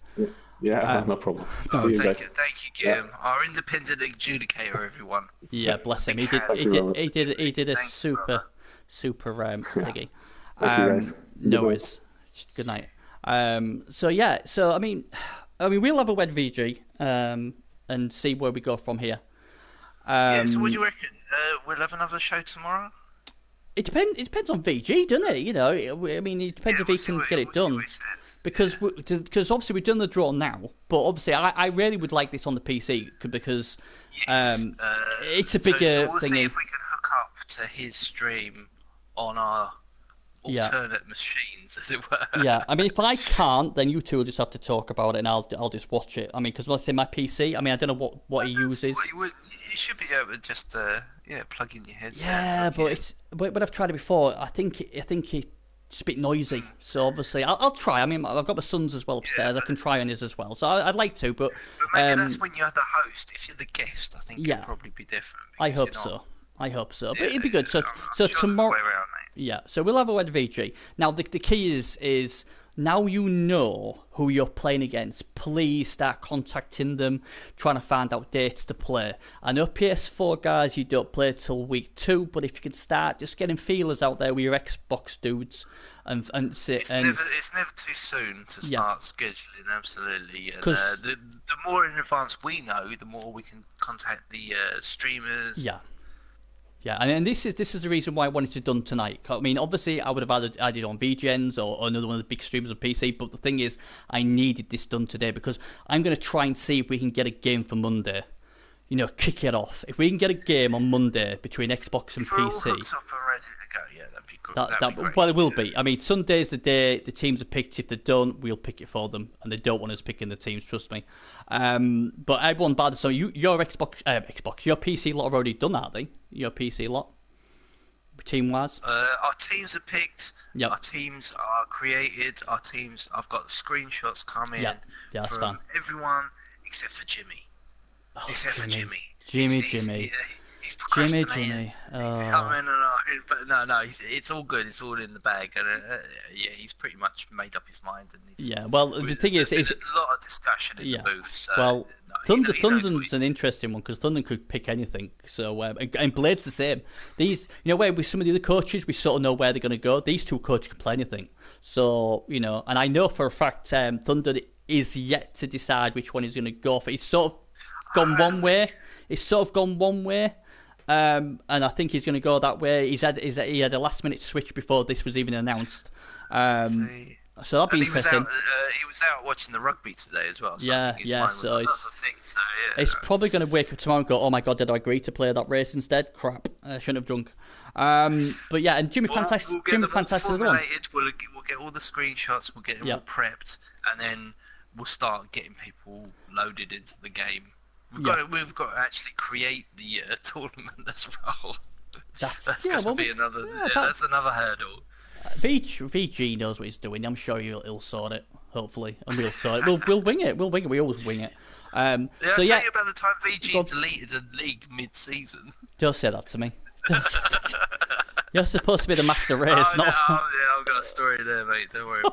Yeah, no problem. Thank you, Kim. Our independent adjudicator, everyone. Yeah, bless him. He did a super thingy. Thank you, guys. No worries. Good night. So I mean, we'll have a WED VG and see where we go from here. So what do you reckon? We'll have another show tomorrow? It depends on VG, doesn't it? I mean, it depends if he can get it done. Because obviously we've done the draw now, but obviously I really would like this on the PC because it's a bigger so we'll thing. See if we can hook up to his stream on our alternate machines, as it were. Yeah, I mean, if I can't, then you two will just have to talk about it, and I'll just watch it. I mean, because let's say my PC, I mean, I don't know what he uses. You should be able to just plug in your headset. Yeah, but I've tried it before. I think it's a bit noisy. So obviously, I'll try. I mean, I've got my sons as well upstairs. I can try on his as well. So I'd like to, but maybe that's when you're the host. If you're the guest, I think it'll probably be different. I hope so. But it'd be good. So tomorrow. Yeah, so we'll have a WED VG. Now, the key is now you know who you're playing against. Please start contacting them, trying to find out dates to play. I know PS4 guys, you don't play till week 2, but if you can start just getting feelers out there with your Xbox dudes and it's never too soon to start scheduling. Absolutely, and the more in advance we know, the more we can contact the streamers. Yeah, and this is the reason why I wanted it done tonight. I mean, obviously, I would have added on VGens or another one of the big streamers on PC, but the thing is, I needed this done today because I'm going to try and see if we can get a game for Monday. Kick it off. If we can get a game on Monday between Xbox and PC. If we're all hooked up and ready to go, that'd be great. That'd be great. Well, it will be. I mean, Sunday's the day the teams are picked. If they don't, we'll pick it for them, and they don't want us picking the teams. Trust me. But everyone, by the so your Xbox, your PC lot have already done that, I think. Your PC lot, team wise. Our teams are picked. Yep. Our teams are created. I've got screenshots coming that's from fine. everyone except for Jimmy. For Jimmy. Jimmy. He's procrastinating. Jimmy. But no, it's all good. It's all in the bag, and he's pretty much made up his mind. And well, the thing is, there's a lot of discussion in the booth. So, well, Thunden's an doing. interesting one because Thunden could pick anything. So, and Blade's the same. These, where with some of the other coaches, we sort of know where they're going to go. These two coaches can play anything. So, and I know for a fact, Thunder is yet to decide which one he's going to go for. He's sort of gone one way. And I think he's going to go that way. He had a last minute switch before this was even announced. So that'll be interesting. He was out watching the rugby today as well. So it's probably going to wake up tomorrow and go, oh my god, did I agree to play that race instead? Crap, I shouldn't have drunk. But yeah, and Jimmy Fantastic. We'll Jimmy Fantastic. We'll get all the screenshots. We'll get them all prepped, and then we'll start getting people loaded into the game. We've got to actually create the tournament as well. That's going to be another. That's another hurdle. VG knows what he's doing. I'm sure he'll sort it. Hopefully, and we'll sort it. We'll wing it. We always wing it. I'll tell you about the time VG deleted the league mid-season. Don't say that to me. You're supposed to be the master race, not. I've got a story there, mate. Don't worry.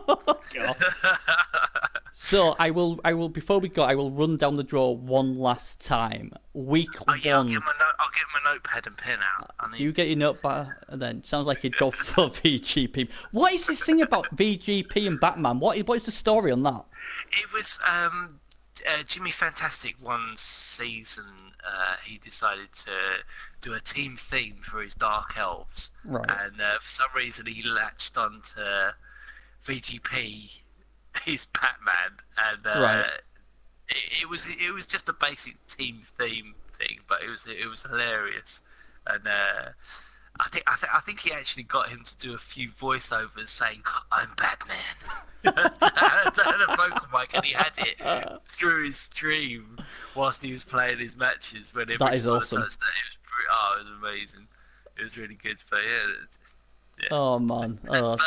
So I will. Before we go, I will run down the draw one last time. Week 1. I'll get my notepad and pen out. You get your notepad, and then sounds like you go for VGP. What is this thing about VGP and Batman? What is the story on that? It was Jimmy Fantastic one season. He decided to do a team theme for his Dark Elves, right? And for some reason he latched onto VGP, his Batman, and it was just a basic team theme thing, but it was hilarious, and I think he actually got him to do a few voiceovers saying "I'm Batman." To a vocal mic, and he had it through his stream whilst he was playing his matches. Whenever that is awesome. It was amazing. It was really good. But yeah. Oh man. And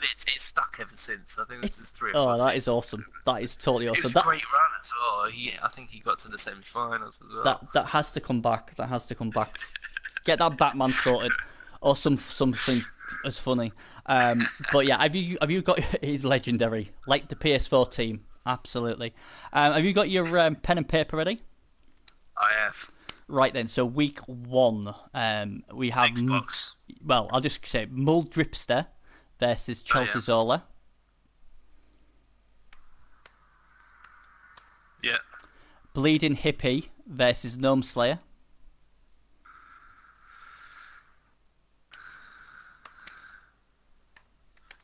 it's stuck ever since. I think this is 3 or 4 that is awesome. That is totally awesome. It was a great run as well. I think he got to the semi-finals as well. That has to come back. Get that Batman sorted, or something as funny. But yeah, have you got his legendary, like the PS4 team? Absolutely. Have you got your pen and paper ready? I have. Right then, so week 1, we have Xbox. Well, I'll just say Mull Dripster versus Chelsea Zola. Yeah. Bleeding Hippie versus Gnome Slayer.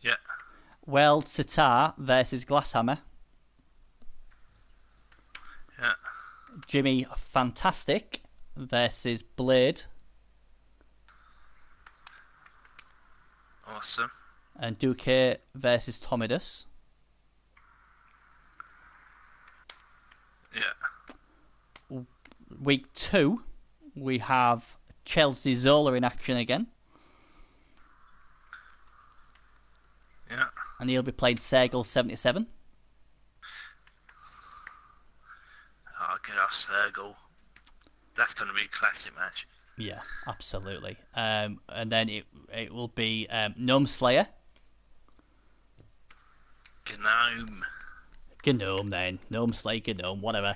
Yeah. Weld Sitar versus Glasshammer. Yeah. Jimmy Fantastic versus Blade. Awesome. And Duque versus Tomidus. Yeah. Week 2, we have Chelsea Zola in action again. Yeah. And he'll be playing Sergel 77. Oh, good old Sergel. That's going to be a classic match. Yeah, absolutely. And then it will be Gnome Slayer. Gnome then. Gnome Slayer, Gnome, whatever.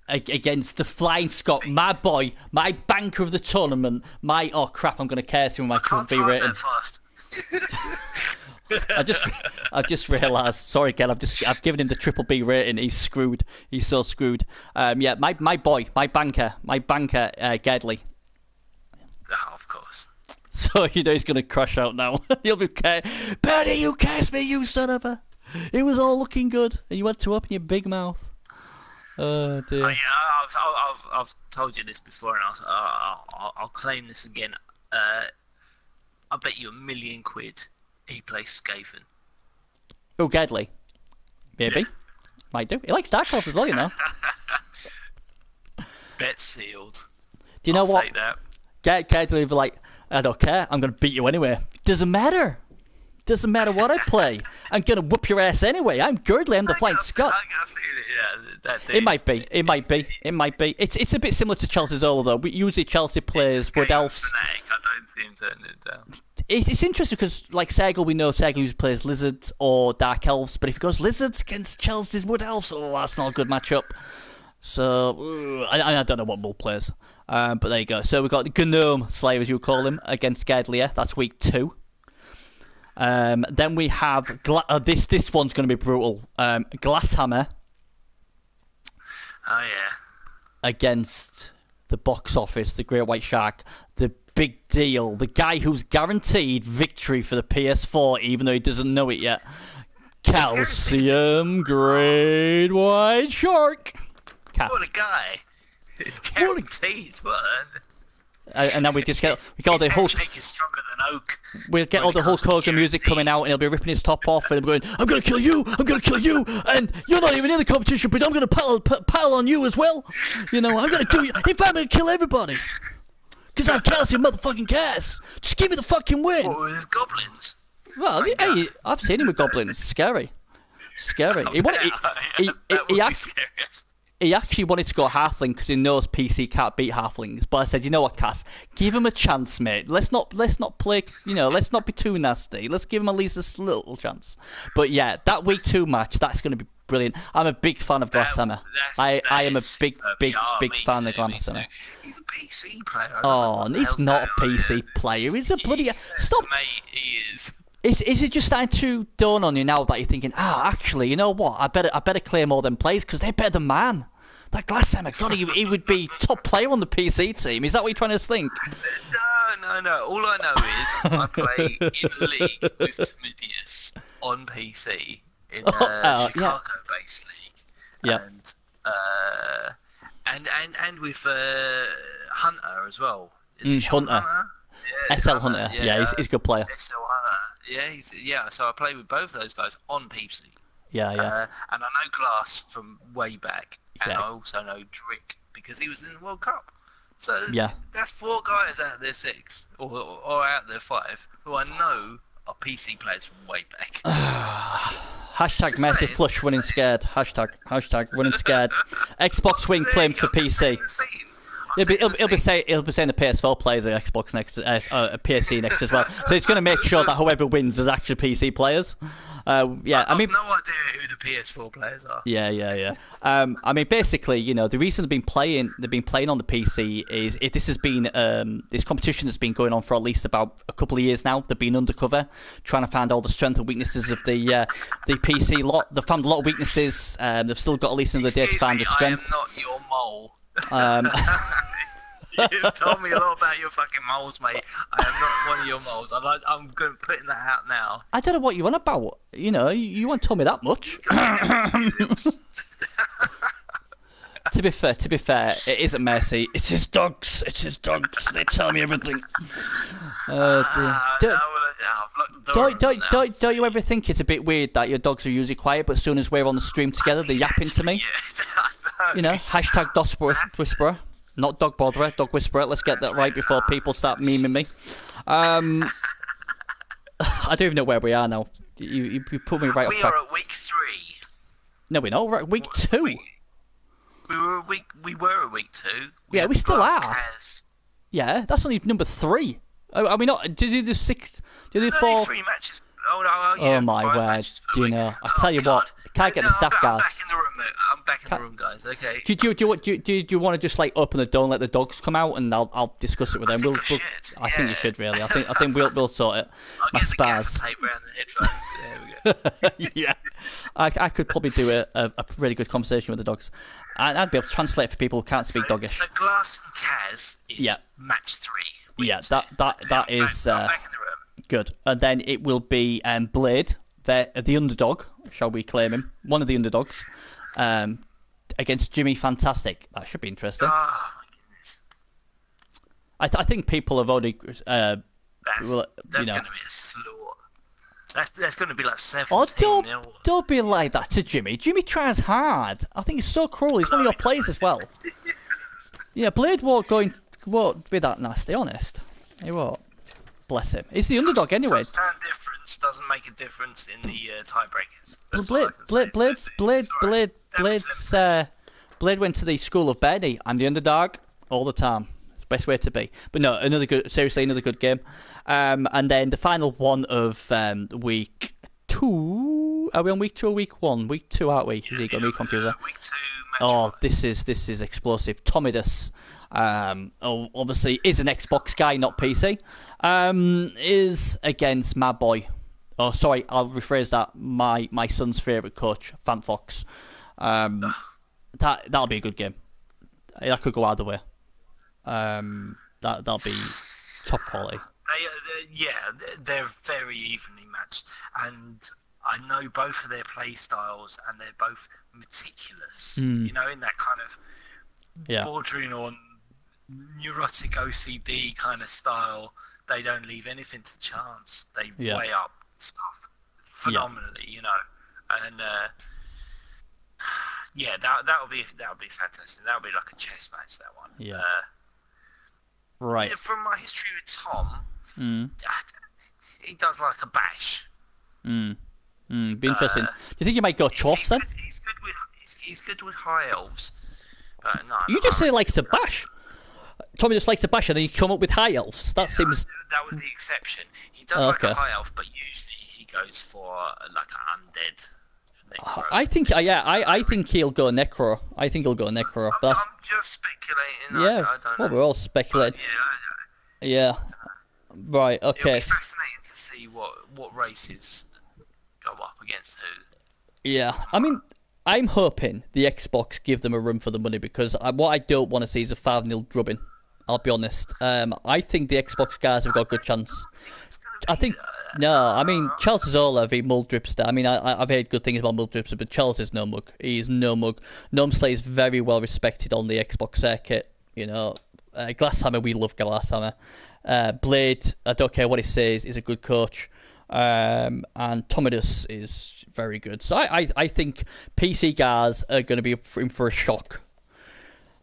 Against the Flying Scot, my boy, my banker of the tournament, oh crap, I'm going to curse him with my triple B rating. I've just realised. Sorry, Ken. I've given him the triple B rating. He's screwed. He's so screwed. Yeah, my boy, my banker, Gedley. Oh, of course. So he's going to crash out now. He'll be Bernie, you cursed me, you son of a. It was all looking good, and you went to open your big mouth. Oh dear. I've told you this before, and I'll claim this again. I bet you £1,000,000 he plays Skaven. Oh, Gedley. Maybe. Yeah. Might do. He likes Dark Horse as well, you know. Bet sealed. Do you know I'll what? Take that. Gedley would be like, I don't care. I'm going to beat you anyway. Doesn't matter. Doesn't matter what I play. I'm going to whoop your ass anyway. I'm Girdley. I'm the Flying Scot. It might be. It might be. It might be. It's a bit similar to Chelsea's Zola, though. Usually Chelsea plays Wood Elves. I don't see him turning it down. It's interesting because, like Sergel, we know Sergel usually plays Lizards or Dark Elves, but if he goes Lizards against Chelsea's Wood Elves, oh, that's not a good matchup. So, I don't know what Bull plays. But there you go. So we've got the Gnome Slayer, as you call him, against Gedlier. That's week 2. Then we have... this one's going to be brutal. Glasshammer. Oh, yeah. Against the box office, the Great White Shark, the big deal, the guy who's guaranteed victory for the PS4, even though he doesn't know it yet. Calcium Great White Shark. What a guy! It's guaranteed. What? And then we just get all the Hulk. Is stronger than oak. We'll get all the Hulk Hogan music coming out, and he'll be ripping his top off, and he'll be going, "I'm gonna kill you! I'm gonna kill you! And you're not even in the competition, but I'm gonna pile on you as well. You know, I'm gonna do you. In fact, I'm gonna kill everybody because I'm Calcium motherfucking Cass. Just give me the fucking win." What, with his goblins? Well, hey, I've seen him with goblins. Scary. He actually wanted to go halfling because he knows PC can't beat halflings. But I said, you know what, Cass, give him a chance, mate. Let's not play. You know, let's not be too nasty. Let's give him at least a little chance. But yeah, that week 2 match, that's going to be brilliant. I'm a big fan of Glasshammer. I am a big fan of Glasshammer. He's a PC player. Oh, he's not a PC player. He's a bloody stop. Mate, he is. Is it just starting to dawn on you now that you're thinking, actually, you know what? I better claim all them plays because they're better than man. That Glasshammer, God, he would be top player on the PC team. Is that what you're trying to think? No. All I know is I play in league with Timidius on PC in Chicago-based league. Yeah. And with Hunter as well. Is it Hunter? Yeah, SL Hunter. Yeah, he's a good player. SL Hunter. Yeah, so I play with both those guys on PC. Yeah. And I know Glass from way back, and Yeah. I also know Drick because he was in the World Cup. So Yeah. that's 4 guys out of their 6, or out of their 5, who I know are PC players from way back. Hashtag Just Mercy saying, Flush just running scared. Hashtag running scared. Xbox Wing claimed for PC. He'll be saying the PS4 plays are Xbox next, PSC next as well. So it's going to make sure that whoever wins is actually PC players. I mean, no idea who the PS4 players are. Yeah. I mean, basically, you know, the reason they've been playing on the PC is this competition has been going on for at least about a couple of years now. They've been undercover, trying to find all the strengths and weaknesses of the PC lot. They've found a lot of weaknesses. They've still got at least another day to find the strength. I am not your mole. You've told me a lot about your fucking moles, mate. I am not one of your moles. I'm going to put that out now. I don't know what you're on about. You know, you won't tell me that much. To be fair, it isn't Mercy. It's his dogs. They tell me everything. Don't you ever think it's a bit weird that your dogs are usually quiet, but as soon as we're on the stream together, they're yapping to me? You know, hashtag Dog Whisperer. Not Dog Botherer, Dog Whisperer. Let's get that right before people start memeing me. I don't even know where we are now. You put me right off track. We are at week 3. No, we're not. We're at week 2. We were at week 2. Yeah, we still are. Yeah, that's only number 3. Are we not? Did you do 6? Did you do 4? 3 matches. Oh my word! Do you know? I tell you what, can't get the staff guys. I'm back in the room, guys. Okay. Do you want to just like open the door and let the dogs come out, and I'll discuss it with them. I think you should really. I think we'll sort it. I'll get the gas tape around the headphones. There we go. Yeah, I could probably do a really good conversation with the dogs. I'd be able to translate for people who can't speak doggish. So Glass and Kaz is match 3. Yeah, that is back in the room. Good. And then it will be Blade, the underdog, shall we claim him? One of the underdogs, against Jimmy Fantastic. That should be interesting. Oh my goodness. I think people have already That's going to be a slaughter. That's going to be like 17-0. Oh, don't be like that to Jimmy. Jimmy tries hard. I think he's so cruel. He's one of your players as well. Yeah, Blade won't be that nasty, honest. He won't. Bless him. He's the underdog anyway. Time difference doesn't make a difference in the tiebreakers. Blade went to the school of Benny. I'm the underdog all the time. It's the best way to be. But no, another good game. And then the final one of week 2. Are we on week 2 or week 1? Week 2, aren't we? Is he got me confused? Week 2. Oh, this is explosive. Tomidus, obviously is an Xbox guy, not PC. Is against my boy. Oh, sorry, I'll rephrase that. My son's favourite coach, Fanfox. That'll be a good game. That could go either way. That'll be top quality. They're very evenly matched, and I know both of their play styles, and they're both meticulous. You know, in that kind of bordering on neurotic OCD kind of style. They don't leave anything to chance. They weigh up stuff phenomenally, you know, and that'll be fantastic. That'll be like a chess match. That one. Yeah. Right. From my history with Tom, he does like a bash. Be interesting. Do you think he might go Chorfs then? He's good with high elves. But no. You just say likes to bash. Tommy just likes to bash, and then you come up with high elves. That seems. That was the exception. He does like a high elf, but usually he goes for like an undead. Necro. I think he'll go Necro. I think he'll go Necro. I'm just speculating. Yeah, I don't know. We're all speculating. Yeah. Right. Okay. It'll be fascinating to see what races go up against who. Yeah. I mean, I'm hoping the Xbox give them a run for the money, because what I don't want to see is a 5-0 drubbing. I'll be honest. I think the Xbox guys have got a good chance. I mean, Charles Zola v Muldripster. I mean, I've heard good things about Muldripster, but Charles is no mug. He is no mug. Normsley is very well respected on the Xbox circuit. You know, Glasshammer, we love Glasshammer. Blade, I don't care what he says, is a good coach. And Tomidus is very good. So I think PC guys are going to be in for a shock.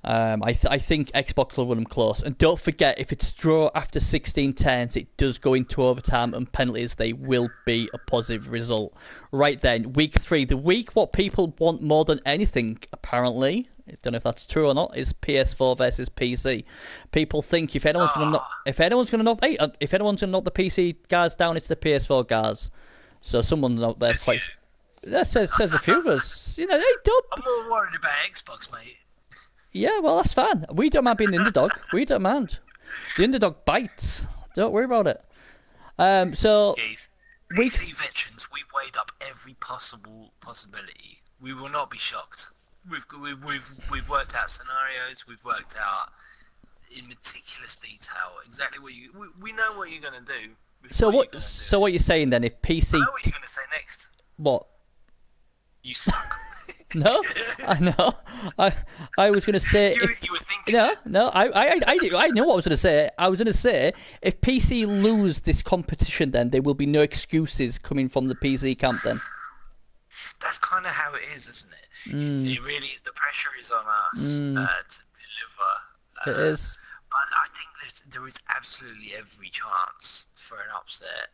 I think Xbox will win them close. And don't forget, if it's draw after 16 turns, it does go into overtime and penalties. They will be a positive result. Right then, week 3. The week what people want more than anything, apparently, I don't know if that's true or not, is PS4 versus PC. People think if anyone's going to knock the PC guys down, it's the PS4 guys. So someone out there says a few of us. You know, hey, don't. I'm more worried about Xbox, mate. Yeah, well, that's fine. We don't mind being the underdog. We don't mind. The underdog bites. Don't worry about it. Jeez. PC veterans, we've weighed up every possibility. We will not be shocked. We've worked out scenarios. We've worked out in meticulous detail exactly what we know what you're going to do. So what you're saying then? If PC, I know what you're going to say next. What? You suck. No, I know. I was going to say. You were thinking. No. I know what I was going to say. I was going to say if PC lose this competition, then there will be no excuses coming from the PC camp. Then. That's kind of how it is, isn't it? It really, the pressure is on us to deliver. It is. But I think there is absolutely every chance for an upset.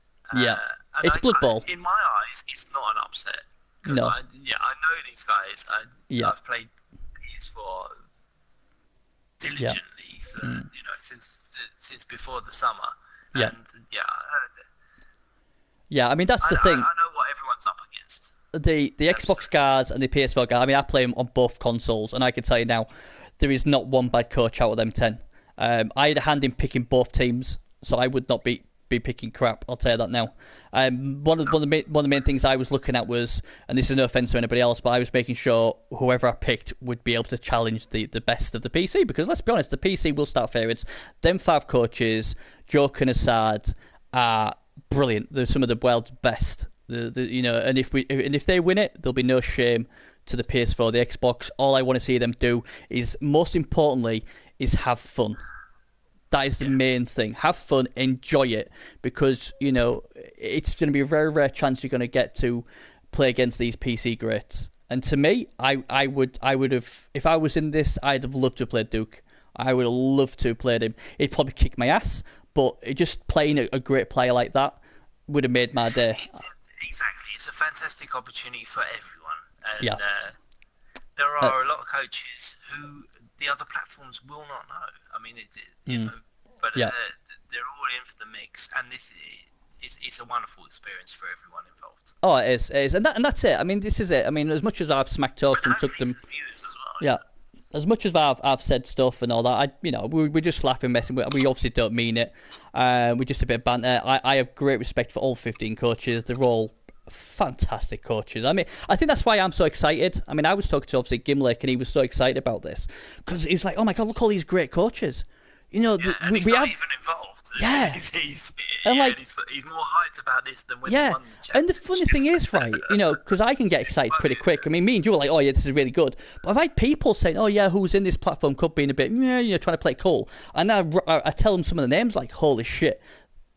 It's Blood Bowl. In my eyes, it's not an upset. No. I know these guys. I've played PS4 diligently for, since before the summer. Yeah. And I mean, that's the thing. I know what everyone's up against. The Xbox guys and the PS4 guys, I mean, I play them on both consoles, and I can tell you now, there is not one bad coach out of them 10. I had a hand in picking both teams, so I would not be picking crap. I'll tell you that now. One of the main things I was looking at was, and this is no offense to anybody else, but I was making sure whoever I picked would be able to challenge the best of the PC, because let's be honest, the PC will start favourites. Them 5 coaches, Joke and Assad, are brilliant. They're some of the world's best. And if they win it, there'll be no shame to the PS4, the Xbox. All I want to see them do is, most importantly, is have fun. That is the main thing. Have fun, enjoy it, because it's going to be a very rare chance you're going to get to play against these PC greats. And to me, I would have, if I was in this, I'd have loved to play Duke. I would have loved to have played him. He'd probably kick my ass, but just playing a great player like that would have made my day. Exactly, it's a fantastic opportunity for everyone. And Yeah. There are a lot of coaches who the other platforms will not know. I mean, but Yeah. they're all in for the mix, and it's a wonderful experience for everyone involved. Oh, it is, and that's it. I mean, this is it. I mean, as much as I've smack talked and took them, for the viewers as well. yeah. As much as I've said stuff and all that, we're just laughing, messing. We obviously don't mean it. We're just a bit of banter. I have great respect for all 15 coaches. They're all fantastic coaches. I mean, I think that's why I'm so excited. I mean, I was talking to obviously Gimlick, and he was so excited about this because he was like, "Oh my god, look all these great coaches." And he's not even involved. Yeah. He's and he's more hyped about this than when he won the and the funny thing is, right, because I can get excited pretty quick. I mean, me and you were like, "Oh yeah, this is really good," but I've had people saying, "Oh yeah, who's in this platform cup?" being a bit, trying to play cool, and I tell them some of the names, like, "Holy shit."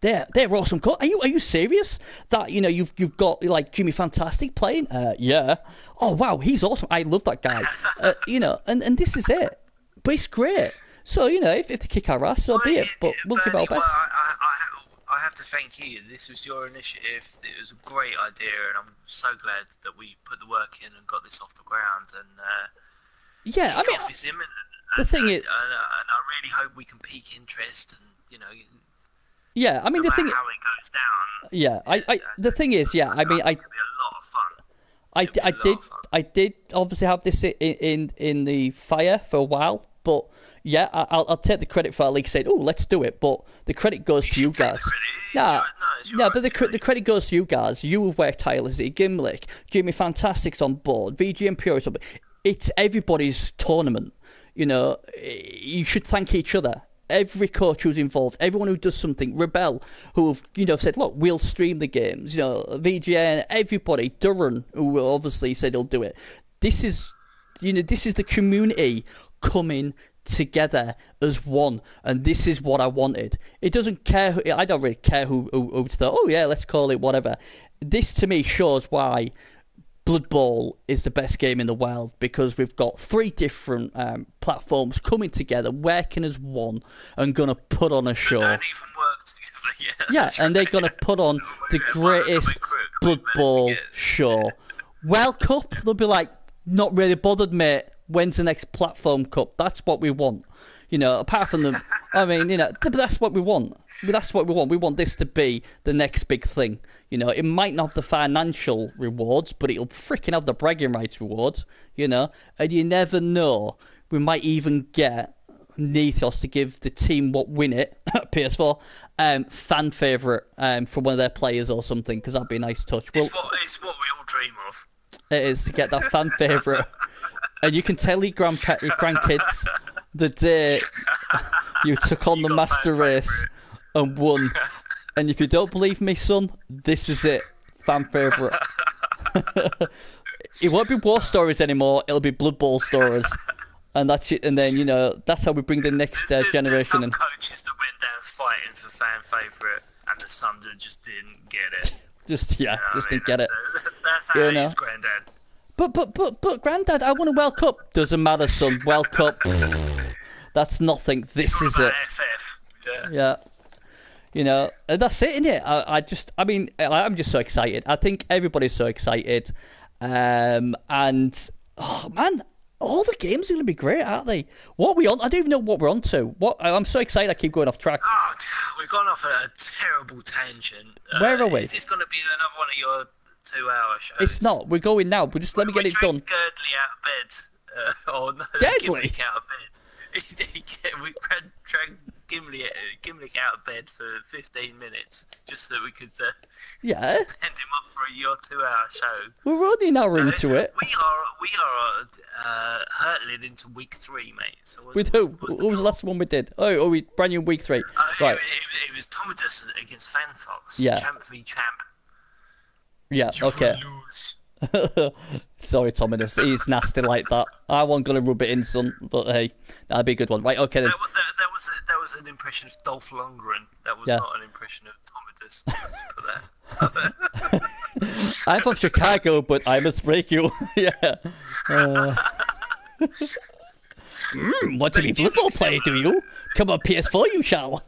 They're awesome. Are you serious? That you've got like Jimmy Fantastic playing? Yeah. Oh wow, he's awesome. I love that guy. And this is it. But it's great. So if they kick our ass, so be it. But we'll give our best. I have to thank you. This was your initiative. It was a great idea, and I'm so glad that we put the work in and got this off the ground. And yeah, I mean, off is imminent. The thing is, and I really hope we can pique interest, and yeah, I mean, no the thing. How it goes down. Yeah, the thing is, yeah, I mean, it'll be a lot of fun. I did obviously have this in the fire for a while, but yeah, I'll take the credit for at least saying, "Oh, let's do it." But the credit goes to you guys. But the credit goes to you guys. You have worked tirelessly. Gimlick, Jimmy Fantastic's on board. VGM Pure is on board. It's everybody's tournament. You should thank each other. Every coach who's involved, everyone who does something, Rebel, who have said, look, we'll stream the games, VGN, everybody, Duran, who obviously said he'll do it. This is the community coming together as one, and this is what I wanted. It doesn't care. I don't really care who thought, oh yeah, let's call it whatever. This to me shows why Blood Bowl is the best game in the world, because we've got 3 different platforms coming together, working as one, and gonna put on a show. They don't even work together. Yeah, and they're gonna put on the greatest Blood Bowl show. World Cup, they'll be like, not really bothered, mate. When's the next platform cup? That's what we want. Apart from them, I mean, but that's what we want. That's what we want. We want this to be the next big thing. It might not have the financial rewards, but it'll freaking have the bragging rights rewards, and you never know. We might even get Nethos to give the team what win it, PS4, fan favourite for one of their players or something, because that'd be a nice touch. It's what we all dream of. It is, to get that fan favourite. And you can tell your grandkids the day you took on the master race and won. And if you don't believe me, son, this is it. Fan favourite. It won't be war stories anymore. It'll be Blood Bowl stories. And that's it. And then, that's how we bring the next generation there's some in. coaches that went down fighting for fan favourite, and the son just didn't get it. Just didn't get it. That's how it is, Grandad. But Grandad, I won a World Cup. Doesn't matter, son. World Cup. That's nothing. This is it. FF. Yeah. And that's it, isn't it? I'm just so excited. I think everybody's so excited. And, oh, man, all the games are going to be great, aren't they? What are we on? I don't even know what we're on to. I'm so excited I keep going off track. Oh, we've gone off a terrible tangent. Where are we? Is this going to be another one of your 2-hour shows? It's not. We're going now. But just let me get it done. Girdley out of bed. Or no, Gimli out of bed. We dragged Gimli out of bed for 15 minutes just so we could send him up for your 2-hour show. We're only an hour into it. We are hurtling into week 3, mate. So with who? What was the last one we did? Oh, we brand new week 3. Right. It was Tomatus against Fanfox. Yeah. Champ v Champ. Yeah. Okay. Sorry, Thomas. He's nasty like that. I wasn't going to rub it in, son, but hey, that'd be a good one. Right, okay then. That was an impression of Dolph Lundgren. That was not an impression of Thomas. I'm from Chicago, but I must break you. Yeah. Want to be a football player, do you? Come on, PS4, you shall.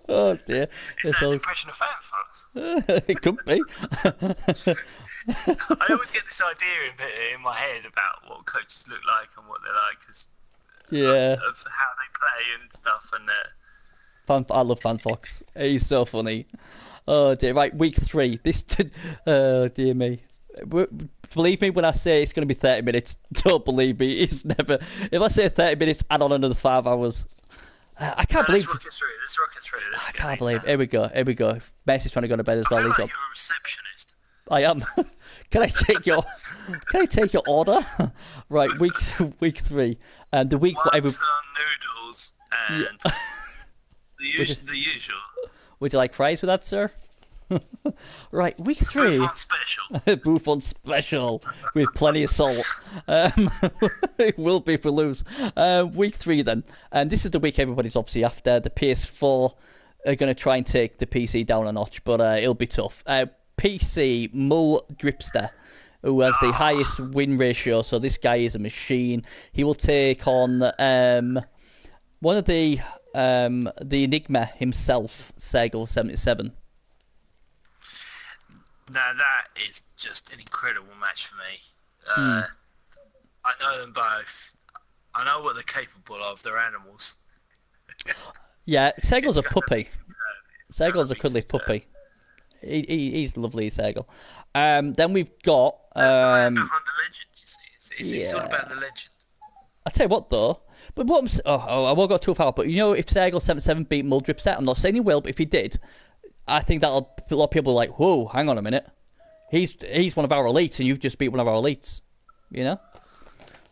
Oh dear. Is that an impression of Fan Fox? It could be. I always get this idea in my head about what coaches look like and what they're like, because of how they play and stuff. And I love Fan Fox. He's so funny. Oh dear. Right, week 3. Oh dear me. Believe me when I say it's going to be 30 minutes. Don't believe me. It's never. If I say 30 minutes, add on another 5 hours. I can't believe. Let's rock it through. I can't believe. Here we go. Messi's trying to go to bed as well. I feel like you're a receptionist. I am. Can I take your order? Right, week 3, and the week. Wonton noodles and the usual. Would you like fries with that, sir? Right, week 3. Buffon special. Buffon special with plenty of salt. It will be if we lose. Week 3 then, and this is the week everybody's obviously after. The PS4 are going to try and take the PC down a notch, but it'll be tough. PC Mull Dripster, who has the highest win ratio, so this guy is a machine. He will take on one of the Enigma himself, Segel77. Now that is just an incredible match for me. I know them both. I know what they're capable of. They're animals. Yeah, Segel's a puppy. Segel's a cuddly puppy. He's lovely, Segel. Then we've got. That's the man behind the legend. You see, it's all about the legend. I tell you what, though. But what I won't go too far. But you know, if Segel77 beat Muldripset, I'm not saying he will, but if he did, I think a lot of people are like, whoa, hang on a minute. He's one of our elites, and you've just beat one of our elites. You know?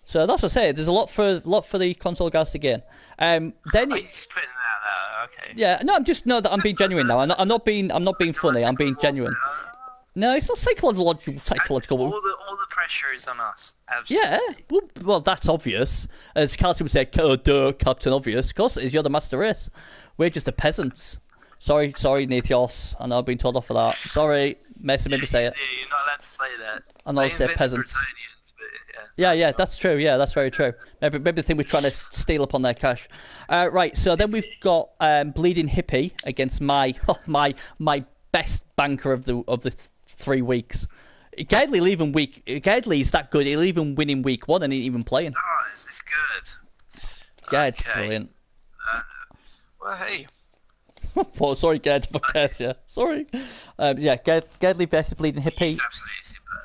So that's what I say. There's a lot for the console guys to gain. Then He's putting that out, okay. Yeah, no, I'm being genuine now. I'm not being funny. I'm being genuine. No, it's not psychological. All the pressure is on us. Absolutely. Yeah, well, that's obvious. As Carlton would say, duh, Captain Obvious. Of course it is. You're the master race. We're just the peasants. Sorry, Nathios. I know I've been told off for that. Sorry, Messi made me say it. Yeah, you're not allowed to say that. I'm not allowed to say peasants. Britannians, but yeah, that's true. Yeah, that's very true. Maybe the thing we're trying to steal upon their cash. Right, so then we've got Bleeding Hippie against my best banker of the 3 weeks. Gadley's that good. He'll even win in week 1 and he ain't even playing. Oh, is this good? Gad's brilliant. Well, hey. Well, sorry, Gad, if I curse you. Sorry. Gadley versus Bleeding Hippie. He's absolutely superb,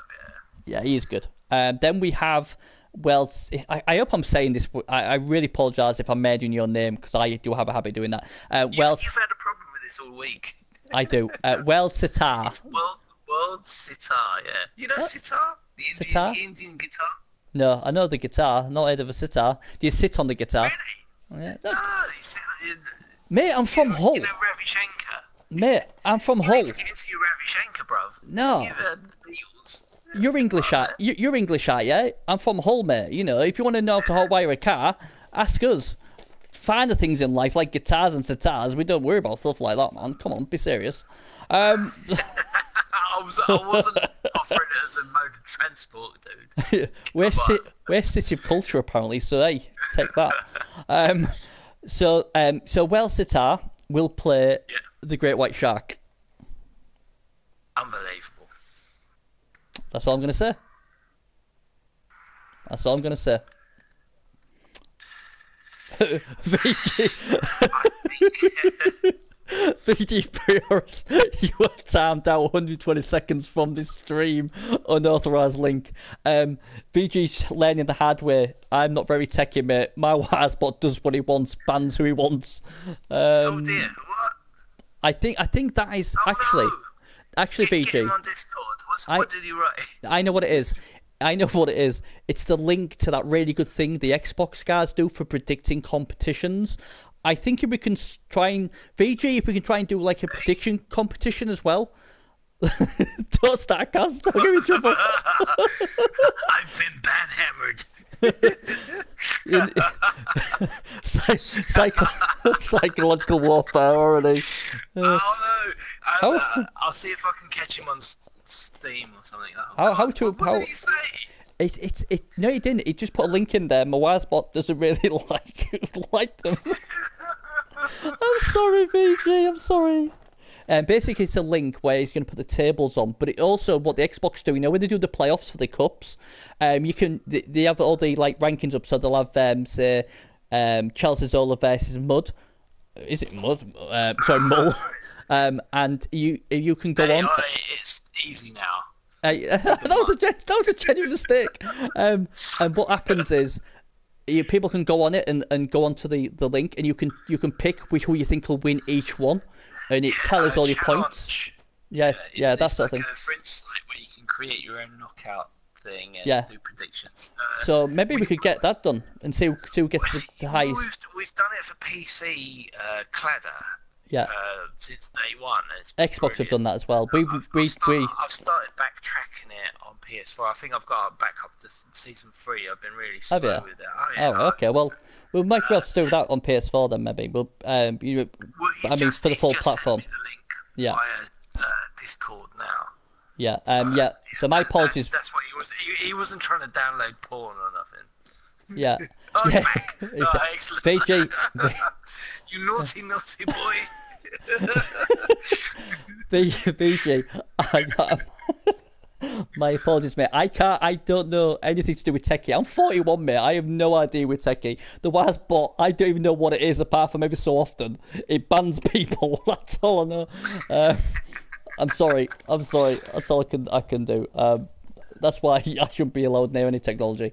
Yeah, he is good. Then we have, well, I hope I'm saying this, but I really apologise if I'm murdering your name, because I do have a habit of doing that. You've had a problem with this all week. I do. World Sitar. It's World Sitar, yeah. You know Sitar? The Indian guitar? No, I know the guitar. Not heard of a sitar. Do you sit on the guitar? Really? Yeah. No, you sit Mate, I'm from Hull. You know Ravi Shankar? Mate, I'm from Hull. You need to get into your Ravi Shankar, bruv. No. You're English, you're English, yeah? I'm from Hull, mate. You know, if you want to know how to hotwire a car, ask us. Finer things in life, like guitars and sitars, we don't worry about stuff like that, man. Come on, be serious. I wasn't offering it as a mode of transport, dude. We're City of Culture, apparently, so hey, take that. So Wells Sitar will play the Great White Shark. Unbelievable. That's all I'm going to say. VG Priors, you are timed out 120 seconds from this stream. Unauthorized link. VG's learning the hard way. I'm not very techy, mate. My Wiresbot does what he wants, bans who he wants. Oh dear, what? I think that is actually Get VG. him on Discord. What did he write? I know what it is. It's the link to that really good thing the Xbox guys do for predicting competitions. I think if we can try and do like a prediction competition as well, Don't start a cast. I'll give you trouble. I've been Psychological warfare already. Oh no! I'll see if I can catch him on Steam or something. What did he say? No, he didn't. He just put a link in there. My Wisebot doesn't really like them. I'm sorry, VG. I'm sorry. Basically, it's a link where he's going to put the tables on, but it also what the Xbox do. You know, when they do the playoffs for the cups, you can they have all the rankings up. So they'll have say Chelsea Zola versus Mud. Is it Mud? Sorry, Mull. And you can go on. It's easy now. That was a genuine mistake. And what happens is people can go on it and go onto the link, and you can pick who you think will win each one. And it tells all your points. Yeah, that's the thing. It's like a French site where you can create your own knockout thing and do predictions. So maybe we could get that done and see who gets the highest. We've done it for PC Cladder. Yeah. Since day one. Xbox have done that as well. I've started backtracking it on PS4. I think I've got back up to season 3. I've been really slow with it. Oh, yeah. Oh, okay. Well, we might be able to do that on PS4 then, maybe. For the full platform. The link via Discord now. Yeah. So my apologies. That's what he was. He wasn't trying to download porn or nothing. Yeah. Back. Excellent. VG. You naughty boy. VG. My apologies, mate. I don't know anything to do with Techie. I'm 41, mate. I have no idea with Techie. The Wisebot, I don't even know what it is, apart from every so often it bans people. That's all I know. I'm sorry. That's all I can do. That's why I shouldn't be allowed near any technology.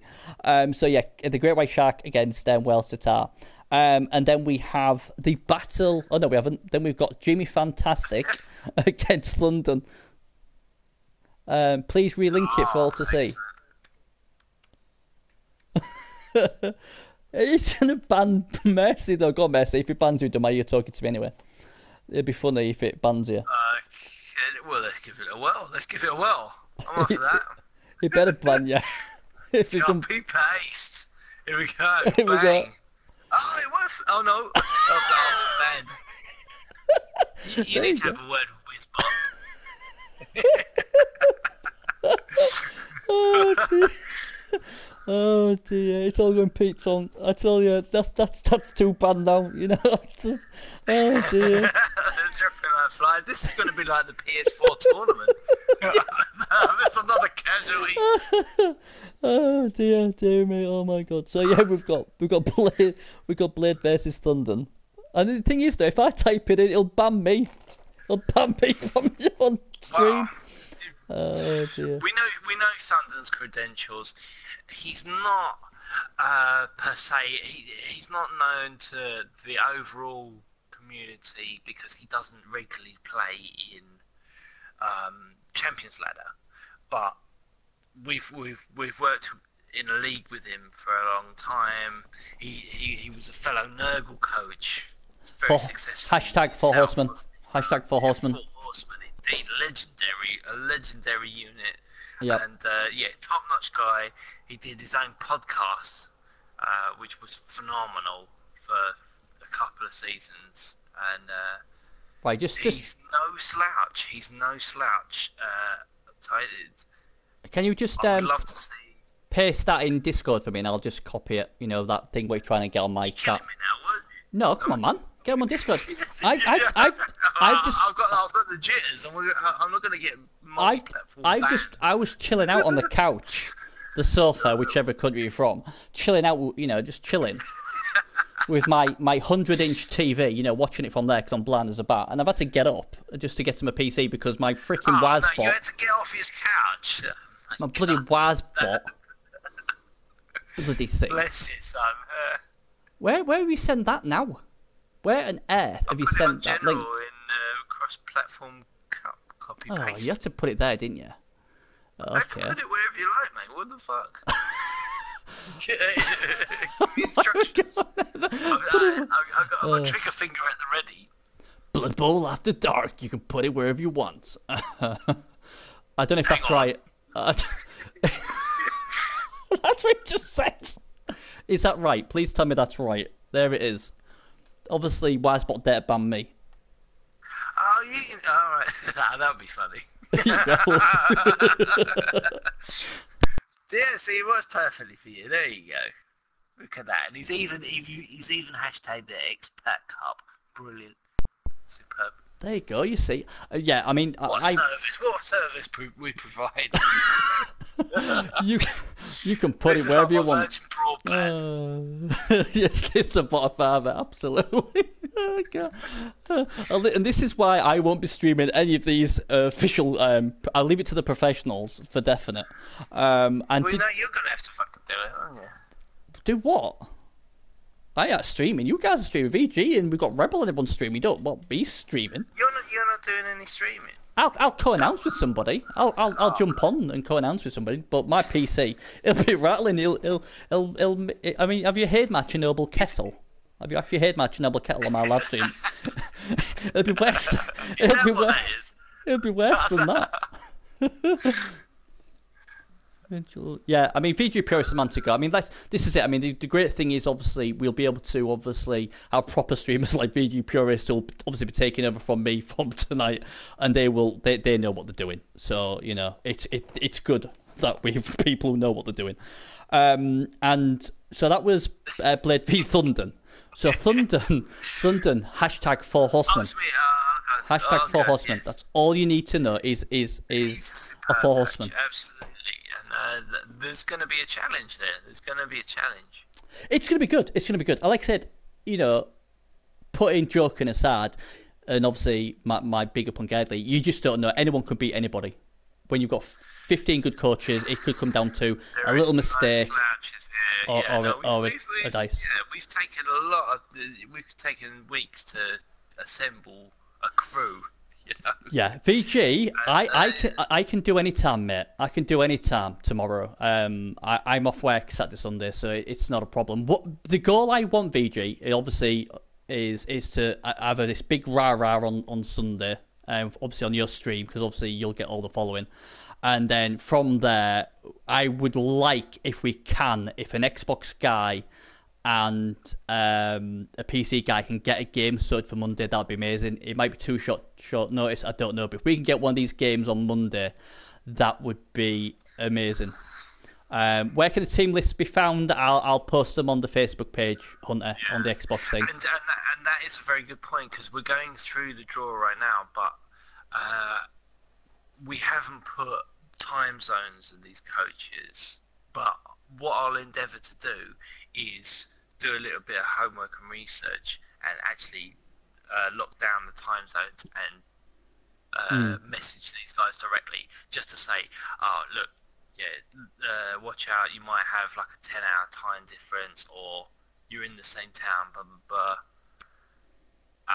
So yeah, the Great White Shark against Wales Tatar. And then we have the battle. Oh no, we haven't. Then we've got Jimmy Fantastic against London. Please relink it for all to see. He's gonna ban Mercy though. Go on, Mercy. If it bans you, you're talking to me anyway. It'd be funny if it bans you. Well, let's give it a whirl. I'm up for that. He better ban you. Copy paste. Here we go. Here we go. Oh, it was. Oh no. Oh, man. You need to have a word with Wisbot. Oh dear, it's all going Pete's on. I tell you, that's too bad now. You know. Oh dear. Dropping like a fly. This is going to be like the PS4 tournament. That's another casualty. Oh dear me. Oh my god. So yeah, we've got Blade versus Thunder. And the thing is though, if I type it in, it'll ban me. It'll ban me from on stream. Oh dear. We know Thunder's credentials. He's not per se. He's not known to the overall community because he doesn't regularly play in Champions Ladder. But we've worked in a league with him for a long time. He was a fellow Nurgle coach. Very successful. #4 Horseman. #4 Horseman. 4 Horseman, indeed, a legendary unit. Yep. And top-notch guy. He did his own podcast, which was phenomenal for a couple of seasons. And right, he's no slouch. Can you just I would love to see. Paste that in Discord for me, and I'll just copy it. You know that thing we're trying to get on my chat. Me now, what? No, come on, man. Get him on Discord. I've got the jitters. I'm not going to get. I was chilling out on the couch, the sofa, whichever country you're from, chilling out. You know, just chilling with my 100-inch TV. You know, watching it from there because I'm blind as a bat, and I've had to get up just to get to my PC because my freaking Wisebot. No, you had to get off his couch. My bloody Wisebot. Bloody thing. Bless you, son. Where have you sent that now? Where on earth have you sent that link? In cross-platform copy paste. Oh, you had to put it there, didn't you? Okay. I can put it wherever you like, mate. What the fuck? Give me instructions. I've got a trigger finger at the ready. Blood Bowl After Dark. You can put it wherever you want. I don't know if that's right. That's what it just said. Is that right? Please tell me that's right. There it is. Obviously, Wisebot data banned me. Oh, all right. That would be funny. Yeah, see, it works perfectly for you. There you go. Look at that. And he's even hashtagged the Expat Cup. Brilliant. Superb. There you go. You see. Yeah, I mean, what service we provide. you can put it wherever you want. Virgin broadband. Yes, it's the bottom father, absolutely. Oh, God. And this is why I won't be streaming any of these official. I'll leave it to the professionals for definite. And well, you're gonna have to fucking do it, aren't you? Do what? I ain't streaming. You guys are streaming VG, and we've got Rebel and everyone's streaming. You don't want me streaming. You're not doing any streaming. I'll co-announce with somebody. I'll jump on and co-announce with somebody. But my PC, it'll be rattling. I mean, have you heard my Chernobyl kettle? Have you actually heard my Chernobyl kettle on my live streams? It'll be worse. It'll be worse than that. Yeah, I mean, VG Pure is Semantica. I mean, this is it. I mean, the great thing is, obviously, we'll be able to, have proper streamers like VG Purist who'll obviously be taking over from me from tonight, and they know what they're doing. So, it's good that we have people who know what they're doing. And so that was Blade v Thunden. So Thunden, hashtag 4 Horsemen. Hashtag 4 Horsemen. Yes. That's all you need to know is a 4 Horsemen. Absolutely. There's going to be a challenge there. It's going to be good. It's going to be good. Like I said, putting joking aside, and obviously my big up on Gadley, you just don't know. Anyone could beat anybody. When you've got 15 good coaches, it could come down to a little mistake or a dice. Yeah, we've taken weeks to assemble a crew. Yeah, VG, I can do any time, mate. I can do any time tomorrow. I'm off work Saturday, Sunday, so it's not a problem. What the goal I want, VG, obviously, is to have this big rah-rah on Sunday, obviously on your stream, because obviously you'll get all the following. And then from there, I would like, if we can, if an Xbox guy and a PC guy can get a game sorted for Monday, that'd be amazing. It might be too short notice, I don't know, but if we can get one of these games on Monday, that would be amazing. Where can the team lists be found? I'll post them on the Facebook page, Hunter, on the Xbox thing. And that is a very good point, because we're going through the draw right now, but we haven't put time zones of these coaches. But what I'll endeavour to do is do a little bit of homework and research and actually lock down the time zones and message these guys directly, just to say, oh, look, watch out, you might have like a 10-hour time difference, or you're in the same town, blah, blah, blah.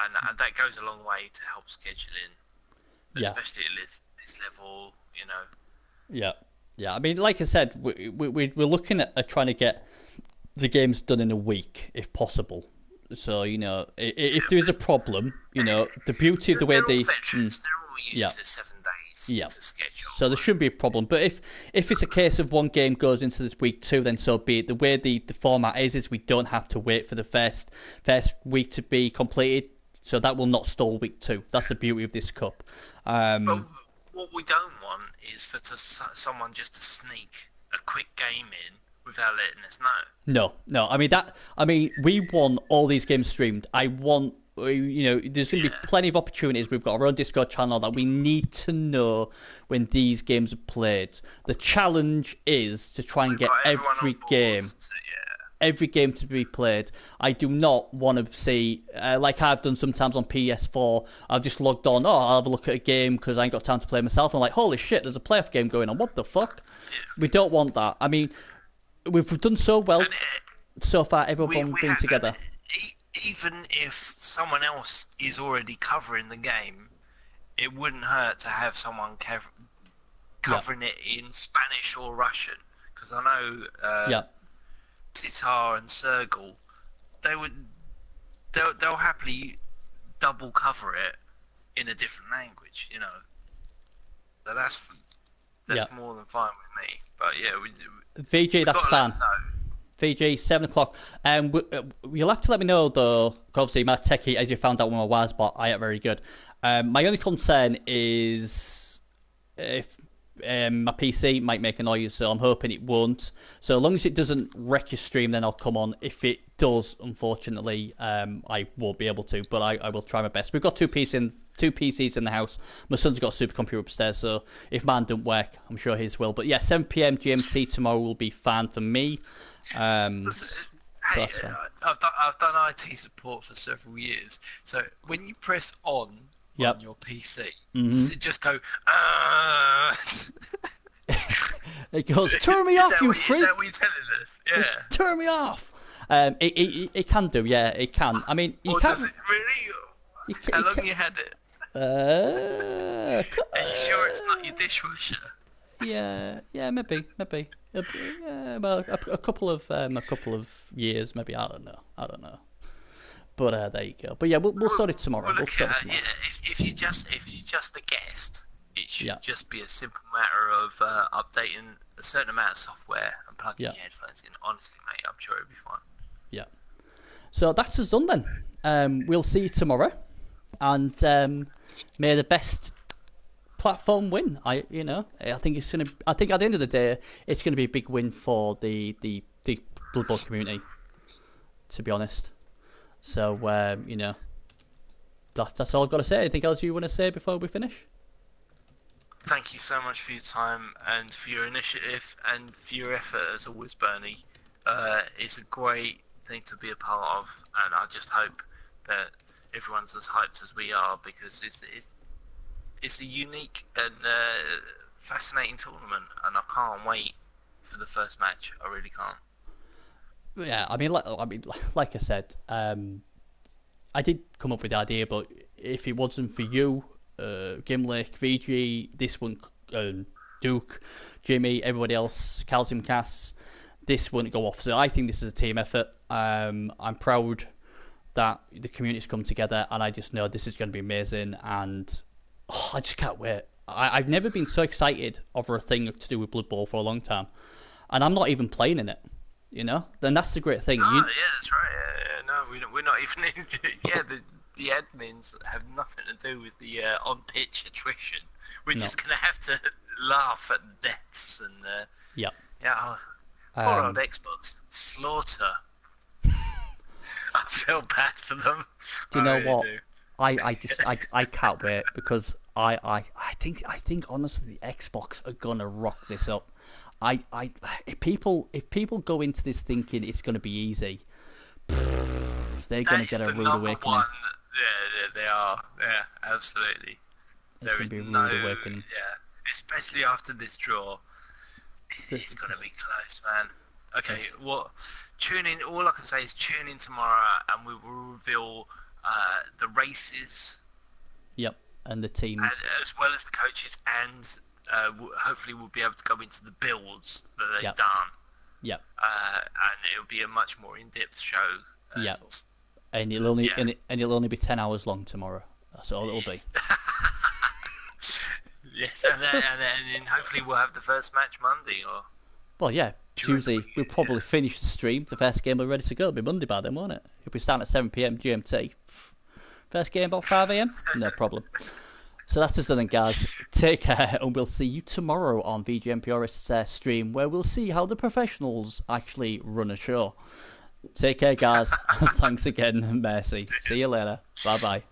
And that goes a long way to help scheduling, especially at this level, Yeah, I mean, like I said, we're looking at trying to get the games done in a week, if possible. So, if there is a problem, the beauty of the way they're all used to 7 days to schedule. So there shouldn't be a problem. But if it's a case of one game goes into this week 2, then so be it. The way the format is we don't have to wait for the first week to be completed. So that will not stall week 2. That's the beauty of this cup. But what we don't want is for someone just to sneak a quick game in without letting us know. No. I mean, we want all these games streamed. I want, there's going to be plenty of opportunities. We've got our own Discord channel that we need to know when these games are played. The challenge is to try and get every game. Every game to be played. I do not want to see, like I've done sometimes on PS4, I've just logged on, I'll have a look at a game because I ain't got time to play myself. I'm like, holy shit, there's a playoff game going on. What the fuck? We don't want that. I mean, we've done so well so far, everyone being together. Even if someone else is already covering the game, it wouldn't hurt to have someone covering it in Spanish or Russian. Because I know... Titar and Sergal, they'll happily double cover it in a different language, you know. So that's more than fine with me. But yeah, VG, that's fine. VG, 7 o'clock. You'll have to let me know, though. Obviously, my techie, as you found out when I was, but I ain't very good. My only concern is if my PC might make a noise, so I'm hoping it won't. So as long as it doesn't wreck your stream, then I'll come on. If it does, unfortunately, I won't be able to, but I will try my best. We've got two PCs in the house. My son's got a supercomputer upstairs, so if mine don't work, I'm sure his will. But yeah, 7 p.m. GMT tomorrow will be fine for me. Hey, I've done IT support for several years. So when you press on your PC, does it just go? It goes, turn me off, you freak! Is that what you're telling us? Yeah. Turn me off. It can do, yeah, it can. I mean, you can't. Does it really? How long you had it? Are you sure it's not your dishwasher? Yeah, maybe. Well, a couple of years, maybe. I don't know. But there you go. But yeah, we'll sort it tomorrow. Well, look, yeah, if you're just a guest, it should just be a simple matter of updating a certain amount of software and plugging your headphones in. Honestly, mate, I'm sure it'll be fine. Yeah. So that's us done then. We'll see you tomorrow, and may the best platform win. I think it's gonna. I think at the end of the day, it's gonna be a big win for the Blood Bowl community. To be honest, so that's all I've got to say. Anything else you want to say before we finish? Thank you so much for your time and for your initiative and for your effort as always, Bernie. It's a great thing to be a part of, and I just hope that everyone's as hyped as we are, because it's a unique and fascinating tournament, and I can't wait for the first match. I really can't. Yeah, I mean, like I said, I did come up with the idea, but if it wasn't for you, Gimlick, VG, this one, Duke, Jimmy, everybody else, Calcium Cass, this wouldn't go off. So I think this is a team effort. I'm proud that the community's come together, and I just know this is going to be amazing, and I just can't wait. I've never been so excited over a thing to do with Blood Bowl for a long time, and I'm not even playing in it. Then that's the great thing. Yeah, that's right. No, we're not even in. The admins have nothing to do with the on-pitch attrition. We're just gonna have to laugh at deaths and. Poor old Xbox slaughter. I feel bad for them. Do you know what? I can't wait, because I think honestly the Xbox are gonna rock this up. If people go into this thinking it's gonna be easy, they're gonna get a rude awakening. Yeah, they are. Yeah, absolutely. There is no rude awakening. Yeah, especially after this draw. It's gonna be close, man. Okay, tune in. All I can say is tune in tomorrow, and we will reveal the races. Yep, and the teams, as well as the coaches, and hopefully we'll be able to go into the builds that they've done. Yep. And it'll be a much more in-depth show. Yep. And it'll only be 10 hours long tomorrow. That's all it'll be. Yes, and then hopefully we'll have the first match Monday, or. Well, yeah. Tuesday we'll probably finish the stream. The first game will be ready to go. It'll be Monday by then, won't it? If we start at 7 p.m. GMT. First game about 5 a.m. No problem. So that's just something, guys. Take care, and we'll see you tomorrow on VGM Purist's stream, where we'll see how the professionals actually run a show. Take care, guys. Thanks again, Mercy. See you later. Bye-bye.